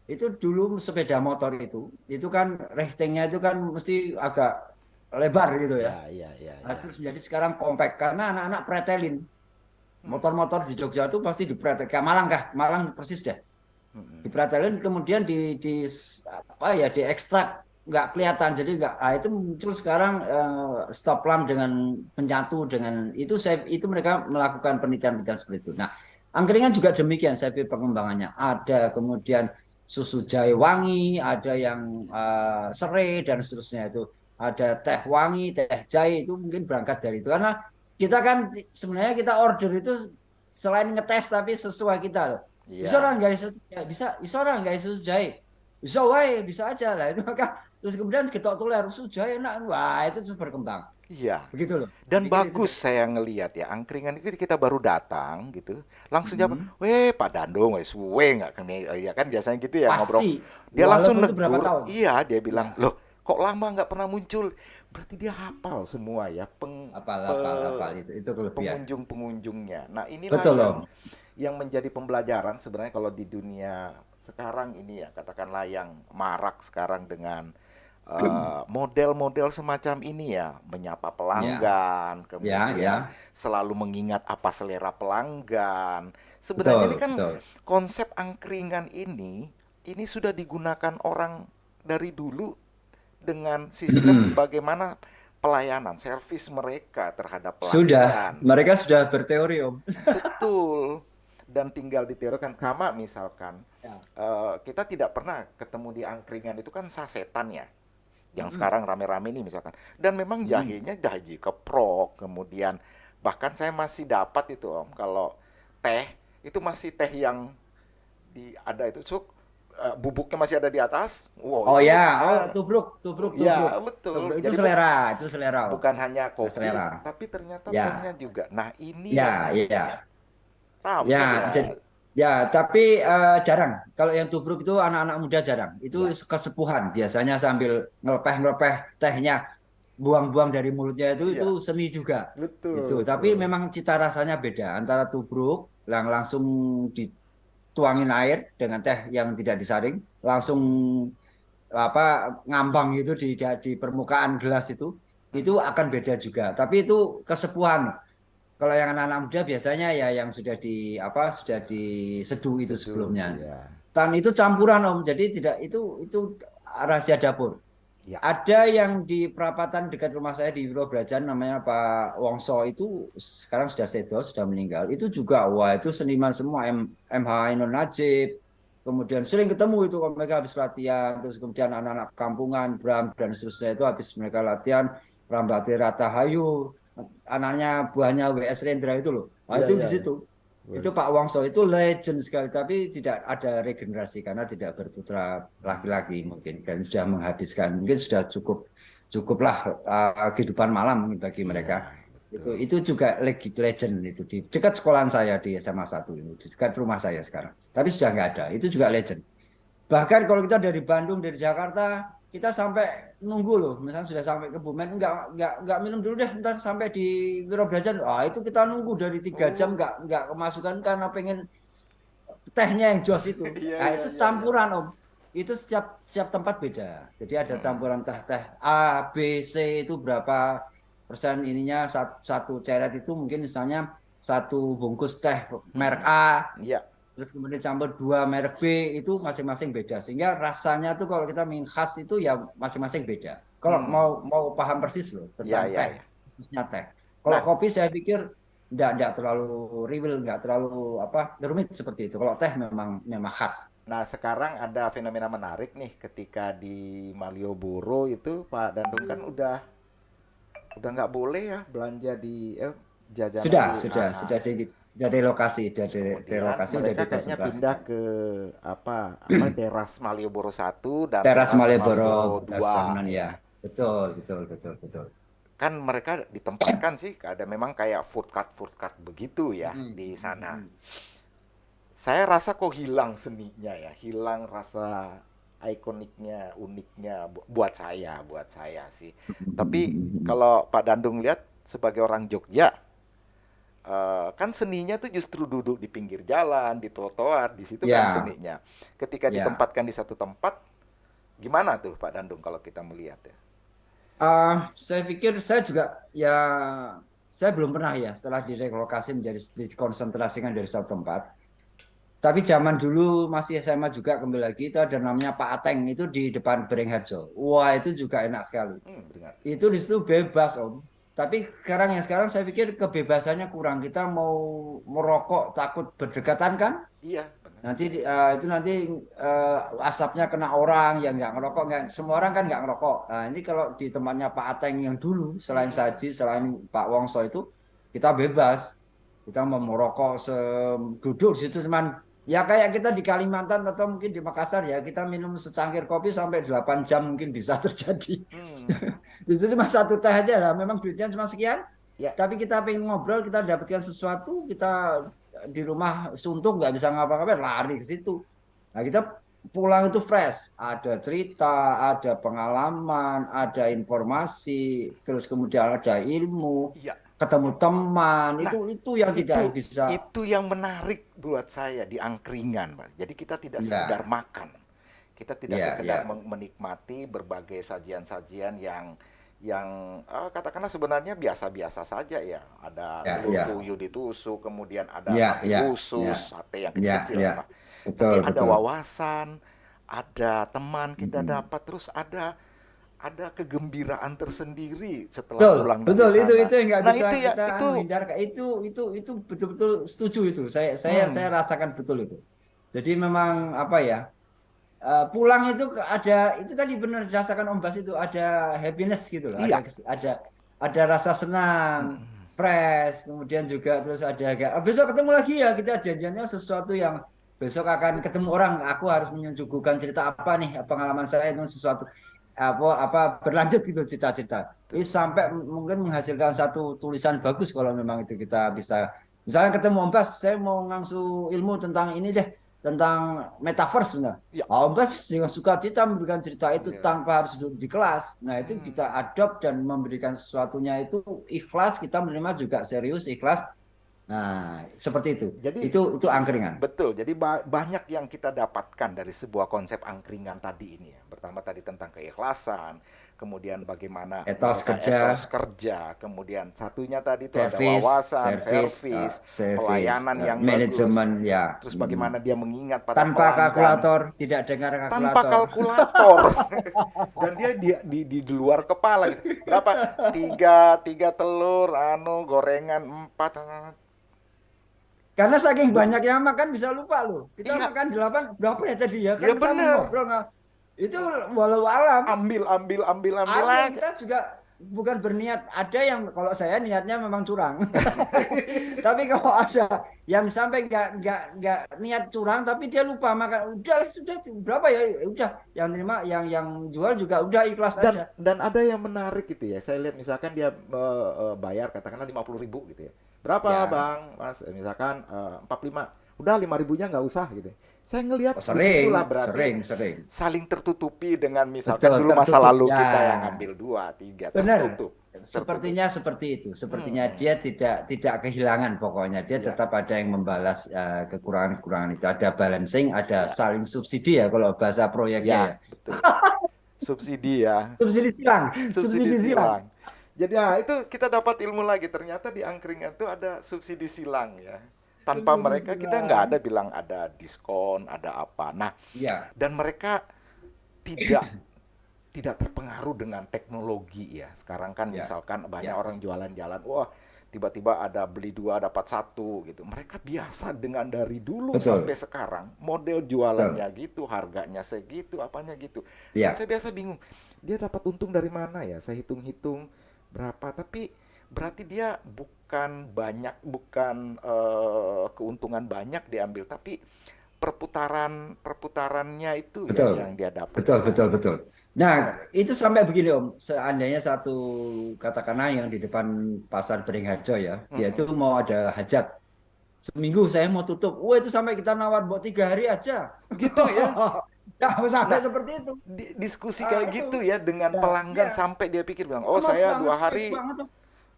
itu dulu sepeda motor itu kan ratingnya itu kan mesti agak lebar gitu ya. ya, ya, ya, Nah, ya. terus menjadi sekarang compact karena anak-anak pretelin motor-motor di Jogja itu pasti di pretel kayak Malang kah Malang persis deh dipretelin kemudian di apa ya diekstrak nggak kelihatan jadi nggak itu muncul sekarang stop lamp dengan penyatu dengan itu itu mereka melakukan penelitian-penelitian seperti itu. Nah, angkringan juga demikian saya pikir pengembangannya ada kemudian susu jahe wangi ada yang serai dan seterusnya itu ada teh wangi teh jahe itu mungkin berangkat dari itu karena kita kan sebenarnya kita order itu selain ngetes tapi sesuai kita loh bisa Iya. orang guys bisa orang guys jahe bisa wae bisa aja lah itu maka terus kemudian ketok tuler jahe enak wah itu terus berkembang Iya. begitu loh saya Dan pikir itu bagus saya ngelihat ya, angkringan itu kita baru datang gitu, langsung jawab, hmm, "Weh, Pak Dandung, weh suwe nggak kene?" Ya kan biasanya gitu ya ngobrol. pasti Dia langsung walaupun itu berapa negur, tahun iya dia ya bilang, "Loh, kok lama nggak pernah muncul?" Berarti dia hafal semua ya apal itu kelebihan pengunjung-pengunjungnya. Nah, inilah betul loh yang menjadi pembelajaran sebenarnya kalau di dunia sekarang ini ya, katakanlah yang marak sekarang dengan model-model semacam ini ya, menyapa ya pelanggan, ya kemudian ya selalu mengingat apa selera pelanggan. Sebenarnya ini betul kan betul konsep angkringan ini sudah digunakan orang dari dulu dengan sistem bagaimana pelayanan, servis mereka terhadap Sudah, pelanggan. mereka sudah berteori, Om. Betul. Dan tinggal diteorikan sama misalkan Ya. kita tidak pernah ketemu di angkringan itu kan sasetan ya. Yang Mm-mm. sekarang rame-rame nih misalkan. Dan memang Mm-mm. jahenya jahe keprok, kemudian bahkan saya masih dapat itu Om kalau teh itu masih teh yang ada itu bubuknya masih ada di atas. Wow, Oh itu ya, oh tubruk, tubruk, tubruk. ya betul. Tubruk itu Jadi selera, itu selera, Om. bukan hanya Itu kopi, selera. tapi ternyata tehnya Ya, juga. Nah, ini yang ya, ya. rame Ya, ya. ya, tapi jarang. Kalau yang tubruk itu anak-anak muda jarang. Itu Ya, kesepuhan. Biasanya sambil ngelepeh-ngelepeh tehnya, buang-buang dari mulutnya itu iya, seni juga. betul, Itu. Tapi betul. memang cita rasanya beda antara tubruk yang langsung dituangin air dengan teh yang tidak disaring, langsung apa ngambang itu di permukaan gelas itu Mhm. akan beda juga. Tapi itu kesepuhan. Kalau yang anak-anak muda biasanya ya yang sudah di apa sudah diseduh itu Seduh, sebelumnya. ya. Dan itu campuran Om. Jadi tidak itu rahasia dapur. Ya. Ada yang di perapatan dekat rumah saya di Wiro Brajan namanya Pak Wongso itu sekarang sudah sedo, sudah meninggal. Itu juga wah itu seniman semua MH Ainun Najib. Kemudian sering ketemu itu kalau mereka habis latihan, terus kemudian anak-anak kampungan, Bram dan seterusnya itu habis mereka latihan, Prambati Ratahayu, anaknya buahnya WS Rendra itu loh. Nah, Iya, itu di iya, iya. situ. Itu Wes. Pak Wongso itu legend sekali, tapi tidak ada regenerasi karena tidak berputra laki-laki mungkin dan sudah menghabiskan, mungkin sudah cukuplah kehidupan malam mungkin bagi mereka. Iya, betul. Itu juga legend itu di dekat sekolahan saya di SMA 1 ini, di dekat rumah saya sekarang. Tapi sudah nggak ada. Itu juga legend. Bahkan kalau kita dari Bandung, dari Jakarta, kita sampai nunggu loh. Misalnya sudah sampai ke Bumen, nggak minum dulu deh, ntar sampai di Wiro Brajan. Ah, itu kita nunggu dari 3 jam, Oh, nggak kemasukan karena pengen tehnya yang jos itu. iya, Nah, iya, itu iya, iya. campuran Om. Itu setiap tempat beda. Jadi ada Mm-mm. campuran teh-teh A, B, C itu berapa persen ininya satu ceret itu mungkin misalnya satu bungkus teh merek Mm-mm. A, Iya. terus kemudian campur 2 merek B itu masing-masing beda sehingga rasanya tuh kalau kita minum khas itu ya masing-masing beda kalau Hmm. mau mau paham persis loh Iya, tentang iya, teh iya. khususnya teh kalau Nah, kopi saya pikir enggak terlalu riwil enggak terlalu apa rumit seperti itu kalau teh memang khas. nah sekarang ada fenomena menarik nih ketika di Malioboro itu Pak Dandung kan udah nggak boleh ya belanja di jajanan sudah di sudah AA. sudah di sudah relokasi sudah Kemudian relokasi sudah mereka kayaknya pindah dikonsentrasikan ke apa teras Malioboro 1 dan teras teras Malioboro Malioboro teras dua bangunan ya ya. betul betul betul betul. Kan mereka ditempatkan sih ada memang kayak food cart begitu ya Mm, di mm, sana. mm. Saya rasa kok hilang seninya ya, hilang rasa ikoniknya, uniknya buat saya sih. Tapi kalau Pak Dandung lihat sebagai orang Jogja, kan seninya tuh justru duduk di pinggir jalan, di trotoar, di situ kan Ya, seninya. Ketika ya. ditempatkan di satu tempat, gimana tuh Pak Dandung kalau kita melihat ya? Saya pikir saya juga ya saya belum pernah ya setelah direlokasi menjadi dikonsentrasikan dari satu tempat. Tapi zaman dulu masih SMA juga kembali lagi itu ada namanya Pak Ateng itu di depan Beringharjo. Wah itu juga enak sekali. Dengar. Itu di situ bebas Om. Tapi sekarang saya pikir kebebasannya kurang. Kita mau merokok takut berdekatan kan? Iya, benar. Nanti itu nanti asapnya kena orang yang nggak ngerokok, nggak semua orang kan nggak ngerokok. Nah ini kalau di tempatnya Pak Ateng yang dulu, selain Saji, selain Pak Wongso itu kita bebas, kita mau merokok, duduk di situ cuman ya kayak kita di Kalimantan atau mungkin di Makassar ya kita minum secangkir kopi sampai 8 jam mungkin bisa terjadi. Hmm, Itu cuma satu teh aja lah, memang duitnya cuma sekian. ya. Tapi kita pengen ngobrol, kita dapatkan sesuatu, kita di rumah suntuk nggak bisa ngapa-ngapain, lari ke situ. Nah kita pulang itu fresh, ada cerita, ada pengalaman, ada informasi, terus kemudian ada ilmu, Iya. ketemu teman, Nah, itu yang tidak bisa. itu yang menarik buat saya di angkringan, Pak. Jadi kita tidak sekedar Ya, makan. Kita tidak ya, sekedar ya, menikmati berbagai sajian-sajian yang katakanlah sebenarnya biasa-biasa saja ya. Ada ya, telur ya, puyuh ditusuk, kemudian ada ya, sate ya, usus, ya, sate yang ya, kecil-kecil ya, apa. Tapi betul, ada betul. wawasan, ada teman kita Mm-mm. dapat, terus ada ada kegembiraan tersendiri setelah Betul, pulang dari betul sana. itu yang nggak Nah bisa itu ya, kita itu hindarkan. Itu betul-betul setuju itu. Saya hmm, rasakan betul itu. Jadi memang apa ya? Pulang itu ada itu tadi benar dirasakan Om Bas itu ada happiness gitu loh, iya. ada rasa senang, Mm-mm. fresh, kemudian juga terus ada agak besok ketemu lagi ya kita janjiannya sesuatu yang besok akan ketemu Betul. orang, aku harus menyuguhkan cerita apa nih pengalaman saya itu sesuatu apa berlanjut gitu cerita-cerita. Ini Betul. sampai mungkin menghasilkan satu tulisan bagus kalau memang itu kita bisa misalnya ketemu Om Bas, saya mau ngangsu ilmu tentang ini deh tentang metaverse benar. Ya. Oh, Bas dengan sukacita memberikan cerita itu Iya. tanpa harus duduk di kelas. Nah, itu Hmm. kita adopt dan memberikan sesuatunya itu ikhlas, kita menerima juga serius, ikhlas. Nah, seperti itu. Jadi Itu angkringan. betul. Jadi banyak yang kita dapatkan dari sebuah konsep angkringan tadi ini ya. Pertama tadi tentang keikhlasan, kemudian bagaimana Etos mereka kerja, etos kerja, kemudian satunya tadi itu ada servis, wawasan, servis, servis, servis, pelayanan yang bagus, manajemen ya. terus bagaimana dia mengingat pada Tanpa pelanggan kalkulator, tidak dengar tanpa kalkulator. kalkulator. Dan dia di luar kepala gitu. Berapa? Tiga telur, gorengan empat. Karena saking banyak yang makan bisa lupa loh. Kita Iya, makan 8 berapa ya tadi ya? iya Kan kita bener. ngobrol nggak? Itu walau alam. Ambil Ada aja. kita juga bukan berniat. Ada yang kalau saya niatnya memang curang. Tapi kalau ada yang sampai nggak niat curang, tapi dia lupa makan. Udah sudah berapa ya? Udah yang terima yang jual juga udah ikhlas aja. Dan ada yang menarik gitu ya. Saya lihat misalkan dia bayar katakanlah 50.000 gitu ya. Berapa Ya, bang, mas? Misalkan 45. Udah 5.000-nya nggak usah gitu. Saya ngelihat oh, disitulah sering, berarti sering, sering. saling tertutupi dengan misalkan Betul, dulu masa tertutup. lalu Ya, kita yang ngambil 2, 3 benar. tertutup. Tertutup. Sepertinya seperti itu. Sepertinya Hmm, dia tidak kehilangan pokoknya. Dia ya, tetap ada yang membalas kekurangan-kekurangan itu. Ada balancing, ada ya, saling subsidi ya kalau bahasa proyeknya ya. ya, betul. Subsidi ya. Subsidi silang, Subsidi subsidi silang. silang. Jadi ya itu kita dapat ilmu lagi. Ternyata di angkringan itu ada subsidi silang ya. Tanpa Subsidi mereka kita nggak silang. ada bilang ada diskon, ada apa. Nah, Iya, dan mereka tidak tidak terpengaruh dengan teknologi ya. Sekarang kan ya, misalkan banyak ya. orang jualan-jalan, wah tiba-tiba ada beli 2 dapat satu gitu. Mereka biasa dengan dari dulu sampai Betul, sekarang model jualannya betul. gitu, harganya segitu, apanya gitu. Dan Ya, saya biasa bingung, dia dapat untung dari mana ya? Saya hitung-hitung berapa, tapi berarti dia keuntungan banyak diambil, tapi perputarannya itu ya betul. yang dia Betul, dapatkan. betul, betul. Nah, itu sampai begini Om. Seandainya satu katakanlah yang di depan pasar Beringharjo ya, dia itu Mm-mm. mau ada hajat. Seminggu saya mau tutup. Wah itu sampai kita nawar buat 3 hari aja. Gitu ya. Ya sampai Nah, seperti itu. diskusi kayak Itu. gitu ya dengan Ya, ya. pelanggan sampai dia pikir bilang, oh Sama saya banget, dua serius hari, banget tuh.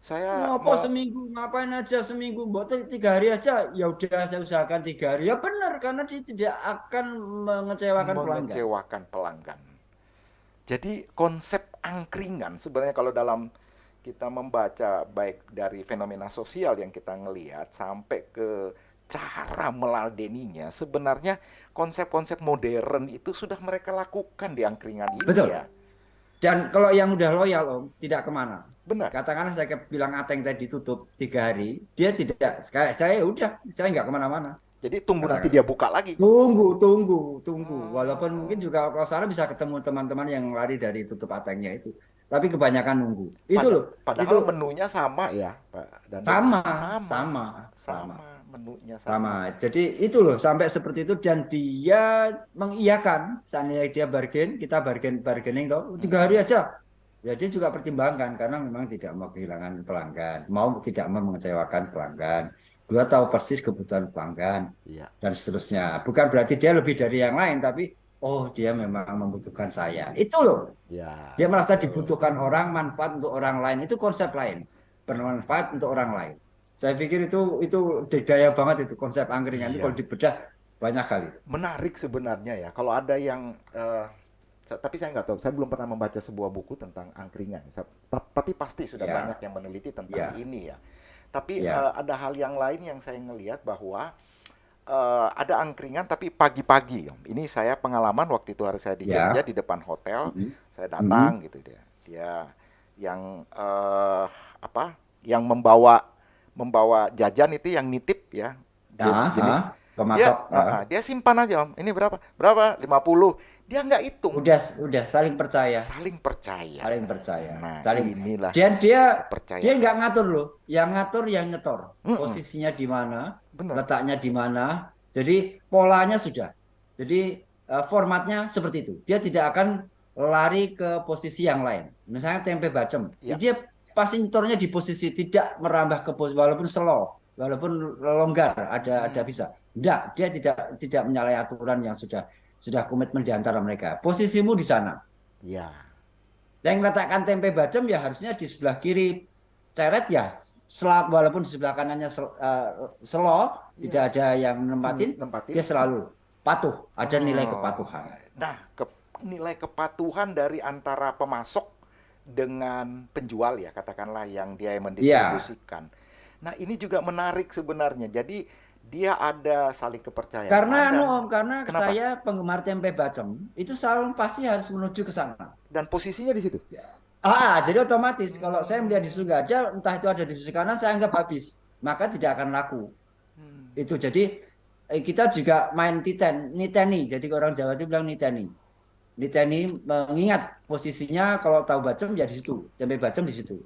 saya Ngopo mau seminggu, ngapain aja seminggu, buat 3 hari aja. Ya udah saya usahakan 3 hari. Ya benar, karena dia tidak akan mengecewakan pelanggan. mengecewakan pelanggan. Jadi konsep angkringan sebenarnya kalau dalam kita membaca baik dari fenomena sosial yang kita ngelihat sampai ke cara meladeninya, sebenarnya konsep-konsep modern itu sudah mereka lakukan di angkringan ini Betul. ya. Dan kalau yang udah loyal Om, tidak kemana. Benar. Katakanlah saya bilang Ateng tadi tutup 3 hari, dia tidak, kayak saya udah, saya nggak kemana-mana. Jadi tunggu nanti Katakan. dia buka lagi. Tunggu, tunggu, tunggu. Walaupun mungkin Hmm. juga kalau salah bisa ketemu teman-teman yang lari dari tutup Atengnya itu. Tapi kebanyakan nunggu. Itu loh, Padahal itu menunya sama ya, Pak Dande. sama, Sama, sama, sama. sama, menunya sama. Sama. Jadi itu loh sampai seperti itu dan dia mengiyakan seandainya dia bargain, kita bargaining toh 3 hari Mm-mm. aja. Ya dia juga pertimbangkan karena memang tidak mau kehilangan pelanggan, mau tidak mau mengecewakan pelanggan. Dua tahu persis kebutuhan pelanggan Iya, dan seterusnya. Bukan berarti dia lebih dari yang lain, tapi oh dia memang membutuhkan saya. Itu loh. ya, Dia merasa betul. dibutuhkan orang, manfaat untuk orang lain. Itu konsep lain. Bermanfaat untuk orang lain. Saya pikir itu daya banget itu konsep angkringan itu kalau Iya, dibedah banyak kali. menarik sebenarnya ya. Kalau ada yang tapi saya nggak tahu, saya belum pernah membaca sebuah buku tentang angkringan. Tapi pasti sudah banyak Ya, yang meneliti tentang ya, ini ya. Tapi ya, ada hal yang lain yang saya ngelihat bahwa ada angkringan tapi pagi-pagi, Om. Ini saya pengalaman waktu itu hari saya di Jogja Ya. di depan hotel, Mhm. saya Mhm. datang gitu dia. Dia yang apa? Yang membawa membawa jajan itu yang nitip ya, Ah, ah, jenis dia pemasok. Ah. dia simpan aja, Om. Ini berapa? Berapa? 50. Dia nggak hitung. Udah saling percaya. Saling percaya. Saling percaya, Nah, saling inilah dan dia kepercayaan. nggak ngatur loh, yang ngatur yang nyetor, Mm-mm, posisinya di mana, bener. letaknya di mana, jadi polanya sudah, jadi formatnya seperti itu, dia tidak akan lari ke posisi yang lain, misalnya tempe bacem, Ya. dia pasti nyetornya di posisi, tidak merambah ke posisi walaupun slow, walaupun longgar, ada Hmm, bisa, enggak, dia tidak menyalahi aturan yang sudah komitmen di antara mereka, posisimu di sana. ya. Yang letakkan tempe bacem ya harusnya di sebelah kiri ceret ya, walaupun di sebelah kanannya selo, tidak Ya. ada yang nempatin, Nempatin. dia selalu patuh, ada nilai Oh, kepatuhan. nah, nilai kepatuhan dari antara pemasok dengan penjual ya, katakanlah yang dia yang Iya, mendistribusikan. Nah, ini juga menarik sebenarnya. Jadi dia ada saling karena kepercayaan dan karena kenapa? saya penggemar tempe bacem itu selalu pasti harus menuju ke sana. Dan posisinya di situ. Jadi otomatis kalau saya melihat di situ Hmm, nggak ada, entah itu ada di sisi kanan, saya anggap habis, maka tidak akan laku. Itu jadi kita juga main niteni. Jadi orang Jawa itu bilang niteni. Niteni mengingat posisinya kalau tahu bacem ya di situ, tempe bacem di situ.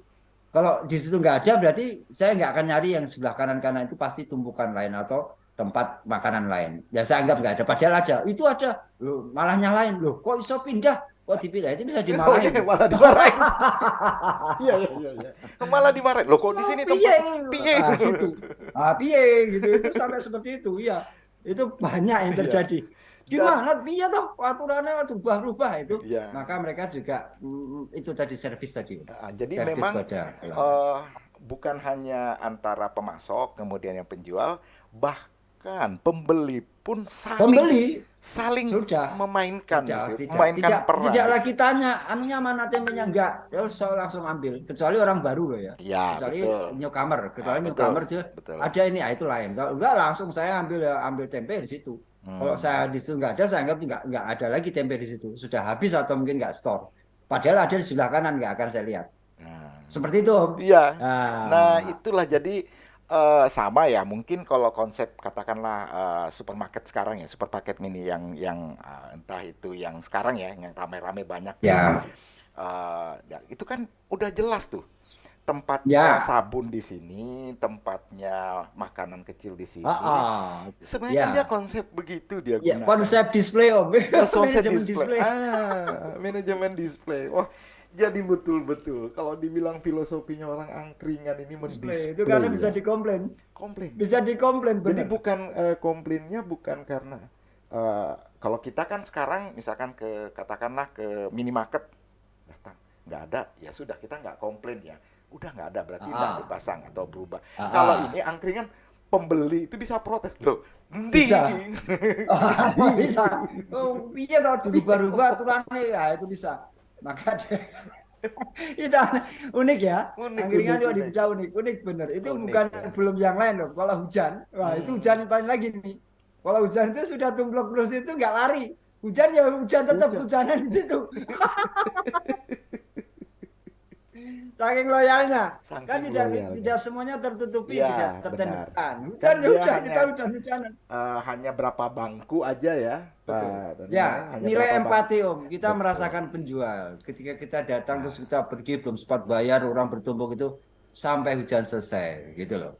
Kalau di situ nggak ada berarti saya nggak akan nyari yang sebelah kanan kanan itu pasti tumpukan lain atau tempat makanan lain. Ya saya anggap nggak ada. Padahal ada. Itu ada. Loh, malah nyalain. Loh, kok iso pindah? Kok dipindah? Itu bisa oh dimarahin iya, tuh. malah dimarahin. Iya, iya, iya, iya. Malah dimarahin. Loh, kok di Oh, sini piye? tempatnya piye? Ah, gitu. Ah, piye gitu. Itu sampai seperti itu. Iya. Itu banyak yang Iya. terjadi. Dan Gimana? Piye toh aturannya berubah-ubah itu. iya. Maka mereka juga itu tadi servis tadi. Jadi Servis memang pada pelanggan. eh, bukan hanya antara pemasok kemudian yang penjual, bahkan pembeli pun saling Pembeli saling sudah memainkan sudah itu, tidak memainkan tidak peran tidak itu. lagi tanya anunya mana tempenya enggak. Ya saya langsung ambil. Kecuali orang baru loh ya. Ya, Kecuali betul. kecuali Betul, newcomer dia betul. ada ini, itu lain. Kalau enggak langsung saya ambil ya ambil tempe di situ. Kalau saya Hmm. di situ enggak ada, saya anggap enggak ada lagi tempe di situ. Sudah habis atau mungkin enggak store. Padahal ada di sebelah kanan enggak akan saya lihat. Nah, Seperti itu, Om. iya. Nah, Nah, itulah jadi sama ya. Mungkin kalau konsep katakanlah supermarket sekarang ya, supermarket mini yang entah itu yang sekarang ya, yang rame-rame banyak tuh. ya, Ya, itu kan udah jelas tuh. Tempatnya ya, sabun di sini, tempatnya makanan kecil di ah, sini. ah, Sebenarnya kan dia ya, konsep begitu dia ya gunakan. konsep display, Om. Oh, sunset Manajemen display. display. Manajemen display. Wah, jadi betul-betul. Kalau dibilang filosofinya orang angkringan ini Display itu karena mendisplay bisa ya. dikomplain, Komplain. bisa dikomplain Jadi bener. bukan komplainnya bukan karena kalau kita kan sekarang misalkan ke katakanlah ke minimarket datang nggak ada ya sudah kita nggak komplain ya udah nggak ada berarti nggak Ah, dipasang atau berubah. ah, Kalau ah. ini angkringan pembeli itu bisa protes loh. Bisa, Endi. Endi. bisa. Oh, piye toh dirubah-rubah aturannya ya itu bisa. Maka itu unik ya. Unik, Angkringan unik, juga di unik. Beda unik, unik bener. Itu Unik bukan ya. belum yang lain loh. Kalau hujan, wah itu Hmm. hujan paling lagi nih. Kalau hujan itu sudah tumblok terus itu nggak lari. Hujan ya hujan tetap Hujan. hujanan di situ. Saking loyalnya. Kan Saking tidak loyalnya. tidak semuanya tertutupi, tidak Ya, benar. tertendangkan. Hujan Kan ya dia hujan, kita hanya hujan-hujanan. berapa bangku aja ya, Betul. Pak Daniel ya, Ya, hanya nilai berapa bangku. empati Om. Kita Betul. merasakan penjual. Ketika kita datang terus Ah, kita pergi belum sempat bayar, orang bertumpuk itu sampai hujan selesai gitu loh.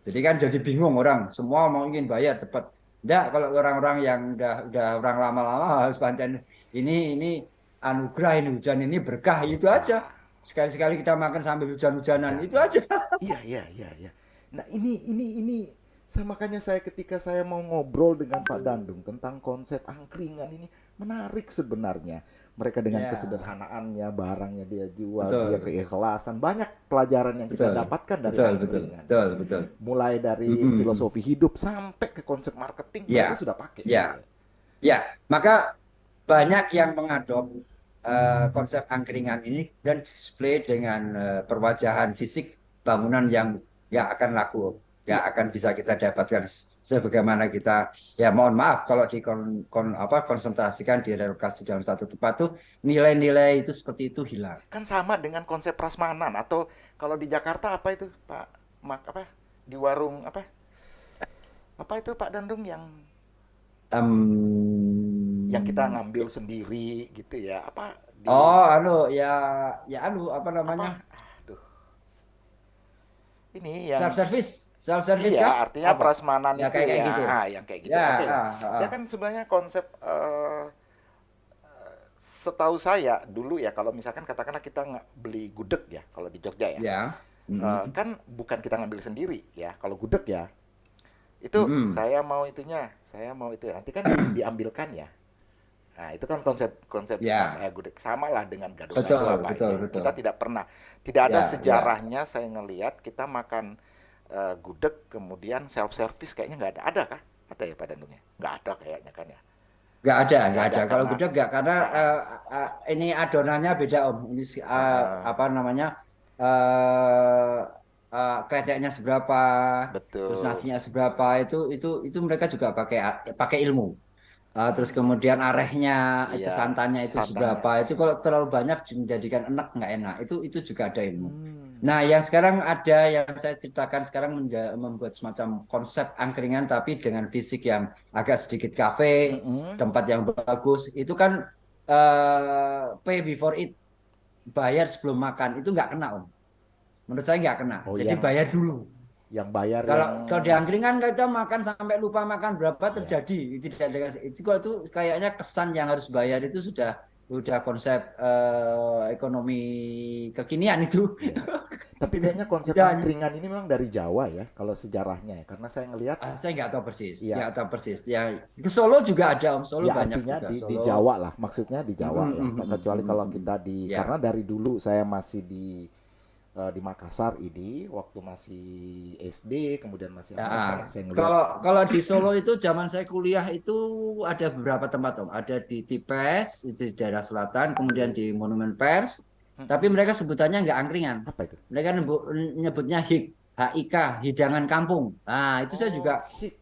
Jadi kan jadi bingung orang, semua mau ingin bayar cepat. Enggak, kalau orang-orang yang udah orang lama-lama harus pancen ini anugerah, ini hujan, ini berkah itu aja. berkah. Sekali-sekali kita makan sambil hujan-hujanan itu Hujanan. aja. Iya, iya, iya, iya. Nah, ini makanya saya ketika saya mau ngobrol dengan Pak Dandung tentang konsep angkringan ini menarik sebenarnya. Mereka dengan Ya, kesederhanaannya, barangnya dia jual, dia betul. keikhlasan. Banyak pelajaran yang kita Betul. dapatkan dari Betul, betul. angkringan Betul, ini. betul. Mulai dari Mm-mm. filosofi hidup sampai ke konsep marketing mereka Ya, sudah pakai gitu ya. ya. Ya, maka banyak yang mengadop konsep angkringan ini dan display dengan perwajahan fisik bangunan yang nggak akan laku, nggak Iya, akan bisa kita dapatkan sebagaimana kita ya mohon maaf kalau konsentrasikan di relokasi dalam satu tempat tuh nilai-nilai itu seperti itu hilang. Kan sama dengan konsep prasmanan atau kalau di Jakarta apa itu Pak Mak apa di warung apa itu Pak Dandung yang kita ngambil sendiri gitu ya apa di Oh, ya, apa namanya? apa aduh ini yang Self service iya kah? artinya Apa? prasmanan Ya itu kayak ya kayak gitu. yang kayak gitu Ya, oke lah ah. ya kan sebenarnya konsep setahu saya dulu ya kalau misalkan katakanlah kita nggak beli gudeg ya kalau di Jogja ya Ya. Mm-mm. kan bukan kita ngambil sendiri ya kalau gudeg ya itu Mm-mm. saya mau itu ya. Nanti kan diambilkan ya. Nah, itu kan konsep Ya, gudeg sama lah dengan gado-gado betul, apa betul, ya. betul. Kita tidak ada Ya, ya. sejarahnya saya ngelihat kita makan gudeg kemudian self service kayaknya nggak ada. Ada kah? Ada ya Pak Dandungnya? Nggak ada kayaknya kan ya. Nggak Nggak ada ada. Kalau karena gudeg nggak, karena ini adonannya beda Om. Ini uh, apa namanya? eh kreteknya seberapa, terus betul. nasinya seberapa itu mereka juga pakai pakai ilmu. Terus kemudian arehnya itu Iya, santannya itu santannya. seberapa. Itu kalau terlalu banyak menjadikan enak nggak enak. Itu juga ada ilmu. Hmm. Nah, yang sekarang ada yang saya ceritakan sekarang membuat semacam konsep angkringan tapi dengan fisik yang agak sedikit kafe, Mm-mm. tempat yang bagus. Itu kan pay before eat, bayar sebelum makan itu nggak kena Om. Menurut saya nggak kena. Oh, Jadi bayar dulu. bayar Kalau yang kalau di angkringan kita makan sampai lupa makan berapa ya. terjadi. Tidak dengan itu kok itu kayaknya kesan yang harus bayar itu sudah konsep ekonomi kekinian itu. Iya. Tapi kayaknya konsep Dan angkringan ini memang dari Jawa ya, kalau sejarahnya ya. Karena saya ngelihat, saya nggak tahu persis, iya, nggak tahu persis. Ya ke Solo juga ada Om, Solo ya banyak artinya juga di Solo. Jawa lah, maksudnya di Mm, Jawa mm, ya. mm, mm, Kecuali mm, kalau mm, mm. kita Ya, karena dari dulu saya masih di Makassar ini, waktu masih SD, kemudian masih ya. apa, pernah saya ngelihat. Kalau kalau di Solo itu zaman saya kuliah itu ada beberapa tempat Om. Ada di Tipes, itu di daerah selatan, kemudian di Monumen Pers. Tapi Mm-mm. mereka sebutannya nggak angkringan. Apa itu? Mereka nyebutnya HIK, hidangan kampung. Nah, itu saya juga Oh, hik.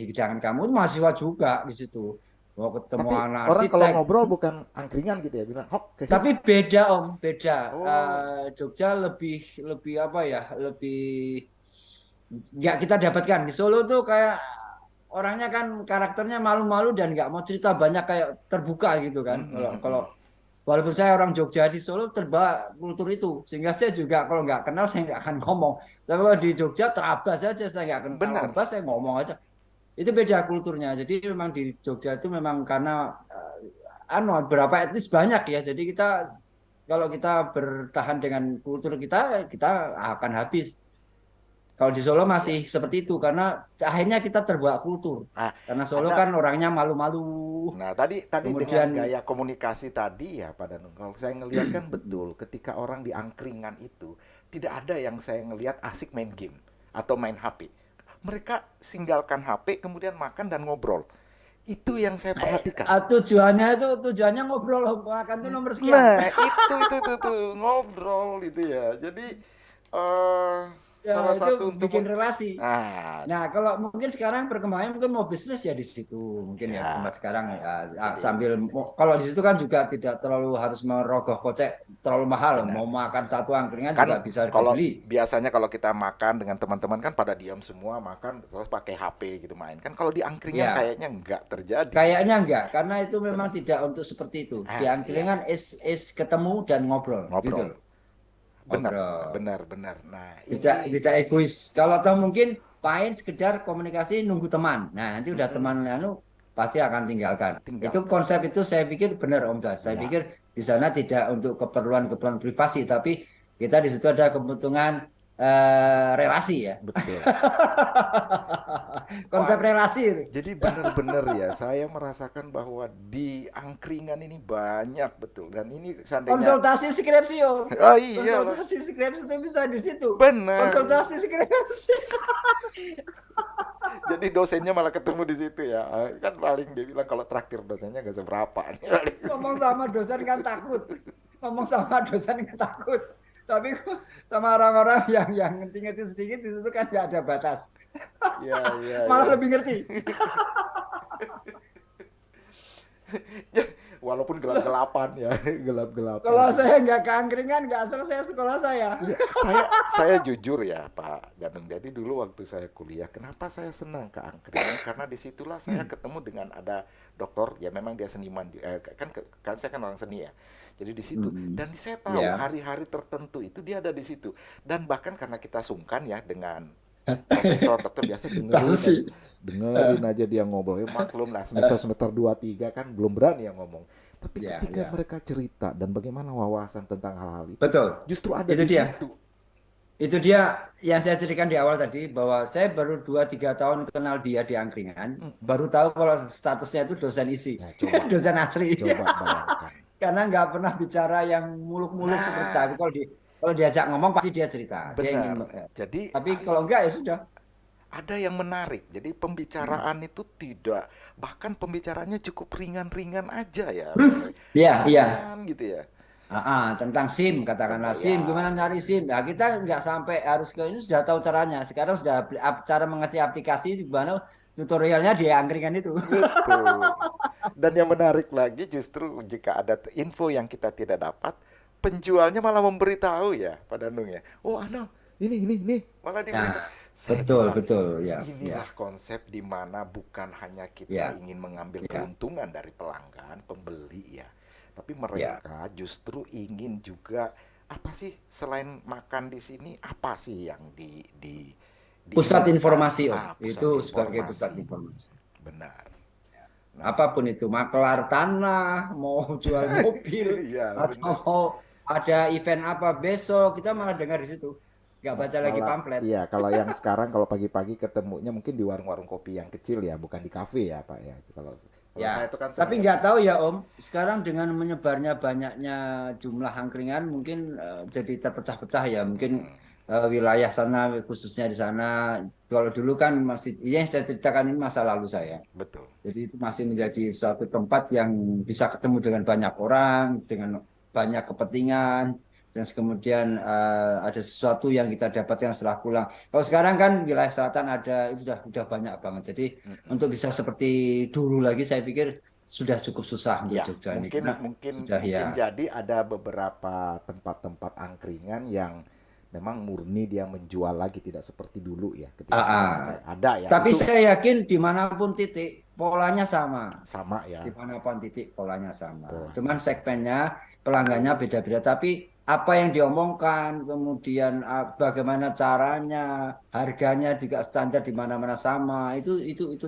hidangan kampung itu mahasiswa juga di situ. Mau ketemu Tapi anak orang kalau arsitek. ngobrol bukan angkringan gitu ya, bilang hok ke hik. Tapi beda Om, beda. Oh, Jogja lebih lebih apa ya? Lebih nggak kita dapatkan di Solo tuh kayak orangnya kan karakternya malu-malu dan nggak mau cerita banyak kayak terbuka gitu kan. Kalau kalau mm-mm. walaupun saya orang Jogja di Solo terbawa kultur itu, sehingga saya juga kalau nggak kenal saya nggak akan ngomong. Tapi kalau di Jogja terabas saja saya nggak kenal Benar. Obas saya ngomong aja. Itu beda kulturnya. Jadi memang di Jogja itu memang karena berapa etnis banyak ya. Jadi kita kalau kita bertahan dengan kultur kita akan habis. Kalau di Solo Ya. masih seperti itu karena akhirnya kita terbawa kultur. Nah, Karena Solo ada kan orangnya malu-malu. Nah, tadi dengan Kemudian gaya komunikasi tadi ya Pak Danung, kalau saya ngelihat kan betul ketika orang di angkringan itu tidak ada yang saya ngelihat asik main game atau main HP. Mereka tinggalkan HP kemudian makan dan ngobrol. Itu yang saya perhatikan. tujuannya ngobrol makan tuh nomor sekian. Nah, itu tuh ngobrol itu ya. Jadi eh Ya salah itu satu untuk bikin relasi. nah, Nah, kalau mungkin sekarang perkembangannya mungkin mau bisnis ya di situ. Mungkin ya tempat ya. sekarang ya Jadi sambil kalau di situ kan juga tidak terlalu harus merogoh kocek terlalu mahal. benar. Mau makan satu angkringan juga Kan bisa harga kalau beli. biasanya kalau kita makan dengan teman-teman kan pada diam semua makan terus pakai HP gitu main kan kalau di angkringan Ya, kayaknya nggak terjadi kayaknya enggak karena itu memang benar tidak untuk seperti itu. Di iya angkringan is ketemu dan ngobrol gitu ngobrol loh. benar Ngobrol. benar nah Tidak ini tidak egois. Kalau tahu mungkin paling sekedar komunikasi nunggu teman. Nah, nanti udah mm-mm, teman anu pasti akan tinggalkan. Itu tinggalkan konsep itu saya pikir benar Om Das. Saya ya pikir di sana tidak untuk keperluan-keperluan privasi, tapi kita di situ ada kebutuhan relasi ya. betul Konsep wah relasi itu. jadi benar-benar ya saya merasakan bahwa di angkringan ini banyak betul dan ini seandainya Konsultasi skripsi Om. oh iya loh Konsultasi skripsi itu bisa di situ. benar Konsultasi skripsi. jadi dosennya malah ketemu di situ ya kan paling dia bilang kalau traktir dosennya gak seberapa Ngomong sama dosen kan takut. Ngomong sama dosen kan takut. Tapi sama orang-orang yang ngerti-ngerti sedikit di situ kan nggak ada batas. Ya, ya, Malah ya. lebih ngerti. Walaupun gelap-gelapan ya, gelap-gelapan. Kalau saya nggak keangkringan, nggak selesai sekolah saya. Iya, saya jujur ya Pak Danung. Jadi dulu waktu saya kuliah, kenapa saya senang ke angkringan? Karena disitulah saya ketemu dengan ada dokter, ya memang dia seniman, kan saya kan orang seni ya. Jadi di situ, Mm-mm. dan saya tahu Ya, hari-hari tertentu itu dia ada di situ. Dan bahkan karena kita sungkan ya dengan profesor dokter, biasa tahu dengerin aja, sih. dengerin aja dia ngobrol. Ya, maklum lah semester 2 3 kan belum berani ya ngomong. Tapi Ya, ketika ya. mereka cerita dan bagaimana wawasan tentang hal-hal itu Betul. justru ada Itu di dia. situ. Itu dia yang saya ceritakan di awal tadi bahwa saya baru 2 3 tahun kenal dia di angkringan, baru tahu kalau statusnya itu dosen isi, Ya coba, dosen asli. coba bayangkan. Karena nggak pernah bicara yang muluk-muluk seperti Nah, tapi kalau diajak ngomong pasti dia cerita. Dia ingin benar. Jadi tapi kalau enggak ya sudah. ada yang menarik. Jadi pembicaraan itu tidak, bahkan pembicaranya cukup ringan-ringan aja ya. Misalnya Iya, iya. ringan gitu ya. Tentang SIM, katakanlah SIM, gimana Ya, nyari SIM. Nah, kita nggak sampai harus ke ini sudah tahu caranya. Sekarang sudah cara mengasih aplikasi gimana tutorialnya di angkringan itu. betul. Dan yang menarik lagi justru jika ada info yang kita tidak dapat, penjualnya malah memberitahu ya, Pak Danung ya. Oh, Ano, ini, malah diberitahu. Nah, Saya betul, bilang, betul, ya, ya, inilah konsep di mana bukan hanya kita ya, ingin mengambil ya, keuntungan dari pelanggan, pembeli ya, tapi ya. mereka justru ingin juga apa sih selain makan di sini, apa sih yang Pusat diinginkan? informasi, Om. Ah, pusat Itu sebagai pusat informasi. informasi. Benar. Nah, Apapun itu, makelar tanah, mau jual mobil, iya atau benar. mau ada event apa besok, kita malah dengar di situ. Nggak baca lagi Malah pamflet. iya kalau yang sekarang kalau pagi-pagi ketemunya mungkin di warung-warung kopi yang kecil ya, bukan di kafe ya Pak ya. Kalau saya Ya, itu kan tapi senangnya nggak tahu ya Om, sekarang dengan menyebarnya banyaknya jumlah angkringan mungkin jadi terpecah-pecah ya. Mungkin wilayah sana khususnya di sana. Kalau dulu kan masih, iya yang saya ceritakan ini masa lalu saya. betul. Jadi itu masih menjadi suatu tempat yang bisa ketemu dengan banyak orang, dengan banyak kepentingan, dan kemudian ada sesuatu yang kita dapatkan setelah pulang. Kalau sekarang kan wilayah selatan ada, itu sudah banyak banget. Jadi untuk bisa seperti dulu lagi, saya pikir sudah cukup susah untuk Ya, Jogja ini mungkin karena mungkin sudah mungkin ya. jadi ada beberapa tempat-tempat angkringan yang memang murni dia menjual lagi tidak seperti dulu ya Ah, ketika kita ah. saya ada ya Tapi itu saya yakin dimanapun titik polanya sama. sama ya Dimanapun titik polanya sama. polanya Cuman sama. segmennya, pelanggannya beda-beda. Tapi apa yang diomongkan, kemudian bagaimana caranya, harganya juga standar di mana-mana sama. Itu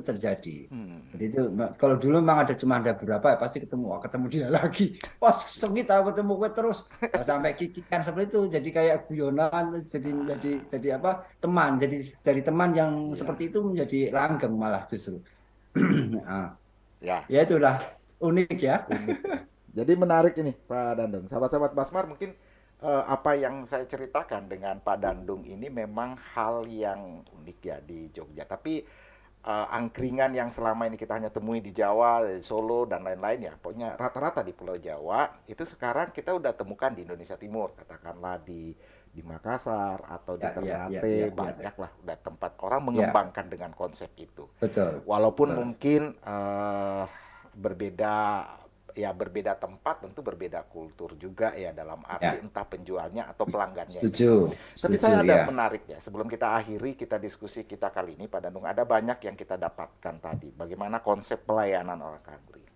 terjadi. Jadi itu kalau dulu memang cuma ada beberapa ya pasti ketemu, ketemu dia lagi. Pas kita ketemu gue terus. Sampai kikikan seperti itu jadi kayak guyonan, jadi apa? Teman. Jadi dari teman yang Iya, seperti itu menjadi langgeng malah justru. Nah, ya ya itulah unik ya. unik ya. Jadi menarik ini Pak Dandung. Sahabat-sahabat Basmar mungkin apa yang saya ceritakan dengan Pak Dandung ini memang hal yang unik ya di Jogja. Tapi angkringan yang selama ini kita hanya temui di Jawa, di Solo dan lain-lain ya, pokoknya rata-rata di Pulau Jawa itu sekarang kita udah temukan di Indonesia Timur, katakanlah di Makassar atau di Ya, ya, ya, Ternate ya, ya, banyak lah udah tempat orang ya, mengembangkan dengan konsep itu. betul, Walaupun betul. mungkin berbeda ya berbeda tempat tentu berbeda kultur juga ya dalam arti Ya, entah penjualnya atau pelanggannya itu. setuju, Tapi setuju saya ada ya. menarik ya sebelum kita akhiri kita diskusi kita kali ini Pak Danung ada banyak yang kita dapatkan tadi bagaimana konsep pelayanan orang angkringan.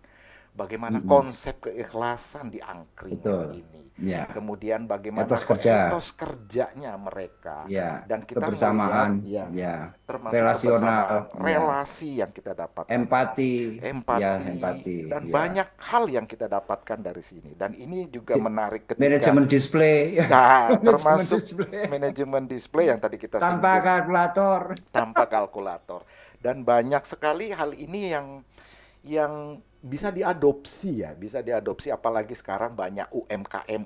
Bagaimana Mm-mm. konsep keikhlasan di angkringan Betul. ini. Ya, Kemudian bagaimana etos kerja, etos kerjanya mereka ya, dan kita melihat kebersamaan, ya ya, termasuk kebersamaan, relasional, ya, relasi yang kita dapatkan, empati, ya, empati, empati, dan ya. banyak hal yang kita dapatkan dari sini. Dan ini juga menarik ketika, Manajemen display, nah, manajemen termasuk display manajemen display yang tadi kita tanpa singgung kalkulator. tanpa kalkulator. Dan banyak sekali hal ini yang bisa diadopsi ya, bisa diadopsi apalagi sekarang banyak UMKM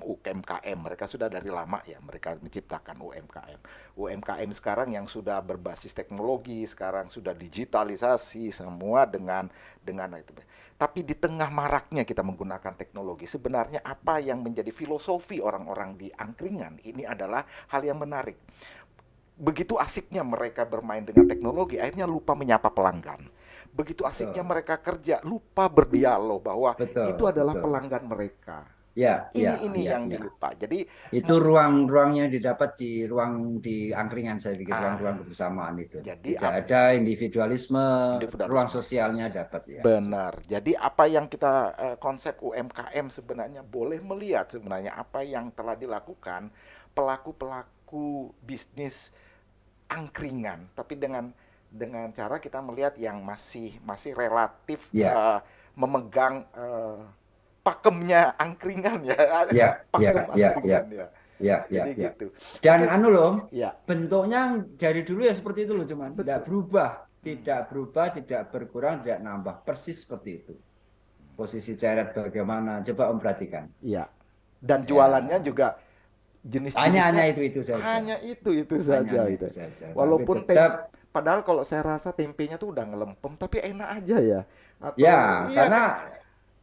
mereka sudah dari lama ya mereka menciptakan UMKM. UMKM sekarang yang sudah berbasis teknologi, sekarang sudah digitalisasi semua dengan itu. Tapi di tengah maraknya kita menggunakan teknologi, sebenarnya apa yang menjadi filosofi orang-orang di angkringan ini adalah hal yang menarik. Begitu asiknya mereka bermain dengan teknologi, akhirnya lupa menyapa pelanggan. Begitu asiknya Betul, mereka kerja, lupa berdialog bahwa itu betul, adalah betul. pelanggan mereka. Ya, ya, Ini ya, yang ya. dilupa. Jadi Itu ruang-ruang yang didapat di ruang di angkringan, saya pikir ah ruang kebersamaan itu. jadi Tidak ada individualisme, ruang individualisme. sosialnya dapat ya di situ. Benar. Jadi apa yang kita konsep UMKM sebenarnya boleh melihat sebenarnya apa yang telah dilakukan pelaku-pelaku bisnis angkringan, tapi dengan cara kita melihat yang masih relatif Ya, memegang pakemnya angkringan ya, ya, ya, pakem ya, ya, angkringan ya. ya, ya, Jadi ya. gitu. Dan Oke, anu loh, ya bentuknya dari dulu ya seperti itu loh, cuman tidak betul. berubah, tidak berkurang, tidak nambah, persis seperti itu. Posisi ceret bagaimana? Coba Om perhatikan. Iya. Dan jualannya Ya, juga hanya jenis-jenisnya itu saja, hanya itu saja hanya itu itu. saja. Tapi Walaupun tetap padahal kalau saya rasa tempenya tuh udah ngelempem tapi enak aja ya. ya, Atau iya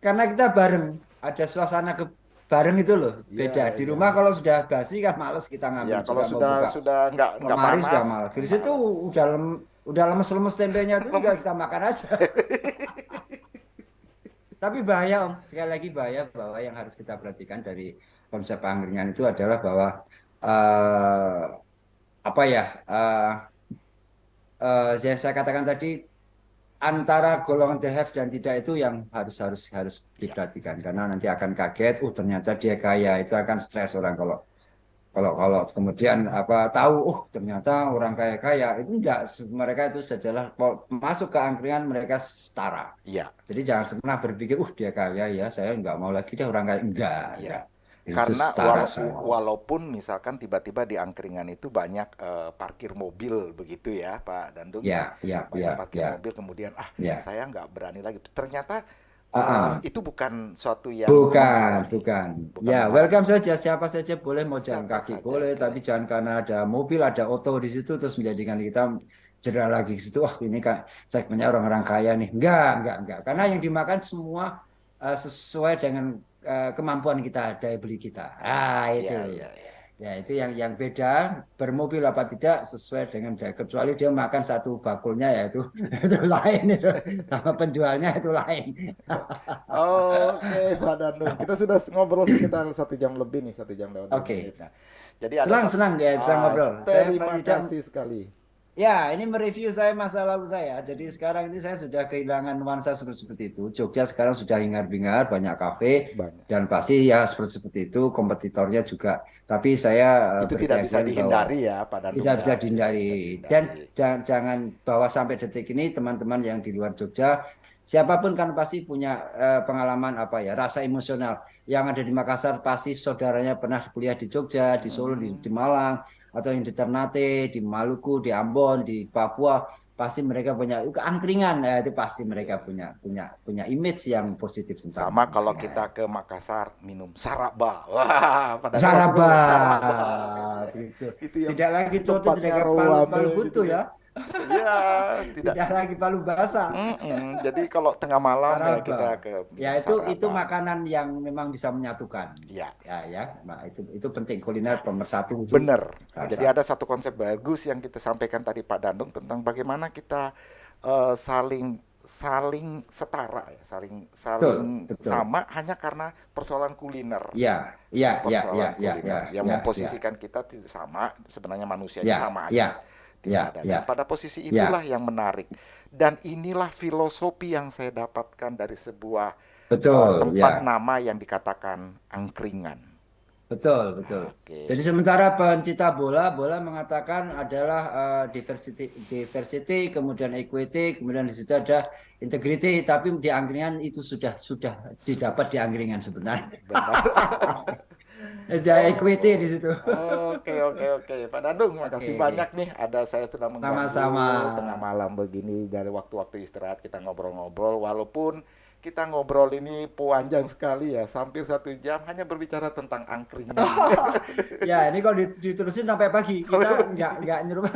karena kan? kita bareng, ada suasana ke bareng itu loh, beda. Iya Di iya. rumah kalau sudah basi kan males kita Iya, ngambil kalau juga mau buka sudah nggak lemari sudah panas, malas. Di situ males. udah lemes-lemes tempenya itu juga kita makan aja. Tapi bahaya Om, sekali lagi bahaya bahwa yang harus kita perhatikan dari konsep angkringan itu adalah bahwa eh, apa ya? Yang saya katakan tadi antara golongan the have dan tidak itu yang harus Iya. diperhatikan karena nanti akan kaget, ternyata dia kaya, itu akan stres orang kalau kalau kalau kemudian apa tahu, ternyata orang kaya kaya itu enggak, mereka itu adalah kalau masuk ke angkringan mereka setara. Iya. Jadi jangan pernah berpikir, dia kaya ya, saya enggak mau lagi dia orang kaya, Iya. enggak. Itu Karena setara semua. walaupun misalkan tiba-tiba di angkringan itu banyak parkir mobil begitu ya Pak Dandung ya. Ya, ya, Banyak ya, parkir ya, mobil kemudian ya. saya nggak berani lagi. Ternyata Ah, ah. itu bukan suatu yang Bukan, menghalangi. bukan. Bukan Ya, menghalangi. welcome saja. Siapa saja boleh, mau jalan Siapa kaki saja boleh, ya. tapi jangan karena ada mobil, ada oto di situ terus menjadikan kita jera lagi ke situ. Ini kan segmennya orang-orang kaya nih. Enggak. Karena yang dimakan semua sesuai dengan kemampuan kita, daya beli kita. Ah, itu. Iya, iya, iya. Ya, itu yang beda, bermobil apa tidak sesuai dengan daya, kecuali dia makan satu bakulnya ya itu itu lain itu. Sama penjualnya itu lain. Oke, Pak Dandung. Kita sudah ngobrol sekitar 1 jam lebih nih, 1 jam lewat 5 menit. Oke. Nah, jadi ada satu. Senang ya bisa ngobrol. Saya Terima tidak, kasih sekali. ya ini mereview saya masa lalu saya. Jadi sekarang ini saya sudah kehilangan nuansa seperti itu. Jogja sekarang sudah hingar-bingar, banyak kafe Banyak. dan pasti ya seperti itu kompetitornya juga. Tapi saya Itu tidak bisa berkeyakinan bahwa dihindari ya, Pak Dandung tidak bisa ya. Tidak dihindari bisa dan dihindari. jangan bahwa sampai detik ini teman-teman yang di luar Jogja siapapun kan pasti punya pengalaman apa ya rasa emosional yang ada di Makassar pasti saudaranya pernah kuliah di Jogja, di Solo, di Hmm, Malang atau yang di Ternate, di Maluku, di Ambon, di Papua pasti mereka punya keangkringan ya itu pasti mereka iya. punya image yang positif tentang Sama kalau angkringan. kita ke Makassar minum saraba. Wah, Pak Dandung pasti Saraba minum saraba. begitu. Itu yang Tidak lagi coto, tidak tempatnya lagi palu rame palu gitu butuh ya. ya. Iya, tidak. Tidak lagi palu basah. Jadi kalau tengah malam ya Saraba. kita ke Ya minum itu saraba. makanan yang memang bisa menyatukan. Ya, Ya. Nah, itu penting kuliner pemersatu itu bener. Jadi rasa. ada satu konsep bagus yang kita sampaikan tadi Pak Dandung tentang bagaimana kita saling saling setara ya, saling saling Betul, betul. sama hanya karena persoalan kuliner. Ya, ya, ya, Persoalan ya, ya, kuliner ya, yang ya, ya, memposisikan kita tidak sama, sebenarnya manusianya ya, sama aja, ya, tidak ya, ada. Dan ya, pada posisi itulah ya. yang menarik. Dan inilah filosofi yang saya dapatkan dari sebuah Betul, tempat ya. nama yang dikatakan angkringan. Betul. Jadi Oke, sementara pencipta bola, bola mengatakan adalah diversity, kemudian equity, kemudian di situ ada integrity, tapi di angkringan itu sudah sudah didapat di angkringan sebenarnya. benar. Ada equity Oh, di situ. oke. Pak Dadung, makasih banyak Oke, nih. Ada saya sudah sama-sama. mengganggu tengah malam begini dari waktu-waktu istirahat kita ngobrol-ngobrol. Walaupun kita ngobrol ini panjang sekali ya, hampir 1 jam hanya berbicara tentang angkringan. Ya, ini kalau diterusin sampai pagi, kita nggak nyuruh.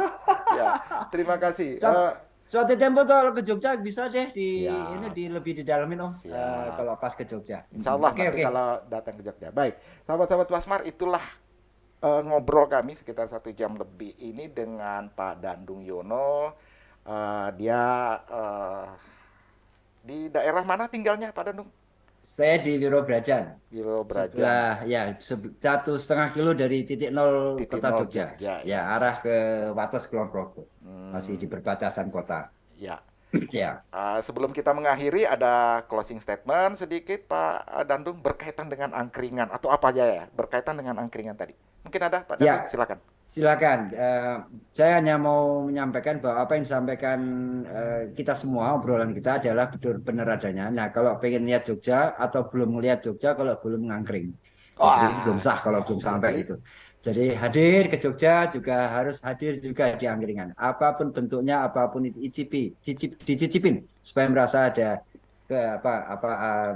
Ya, terima kasih. Suatu, suatu tempo tuh kalau ke Jogja bisa deh ini Siap, lebih didalamin Om. siap. Kalau pas ke Jogja. Insya Allah Oke nanti oke. kalau datang ke Jogja. Baik, sahabat-sahabat Wasmar, itulah ngobrol kami sekitar 1 jam lebih ini dengan Pak Dandung Yono. Dia di daerah mana tinggalnya Pak Dandung? Saya di Wiro Brajan. Wiro Brajan, Sebelah ya 1,5 kilo dari titik nol titik kota nol Jogja. Jogja ya. Ya arah ke Wates Kulon Progo. Masih di Hmm, perbatasan kota. ya. Ya. Sebelum kita mengakhiri ada closing statement sedikit Pak Dandung berkaitan dengan angkringan atau apa aja ya berkaitan dengan angkringan tadi. Mungkin ada Pak Dandung, Ya, silakan. silakan. Saya hanya mau menyampaikan bahwa apa yang disampaikan kita semua, obrolan kita adalah benar-benar adanya. Nah, kalau pengen lihat Jogja atau belum melihat Jogja, kalau belum ngangkring. Ya, berarti belum Wah, sah kalau belum sampai jadi itu. Jadi hadir ke Jogja juga harus hadir juga di angkringan. Apapun bentuknya, apapun itu, dicicipin supaya merasa ada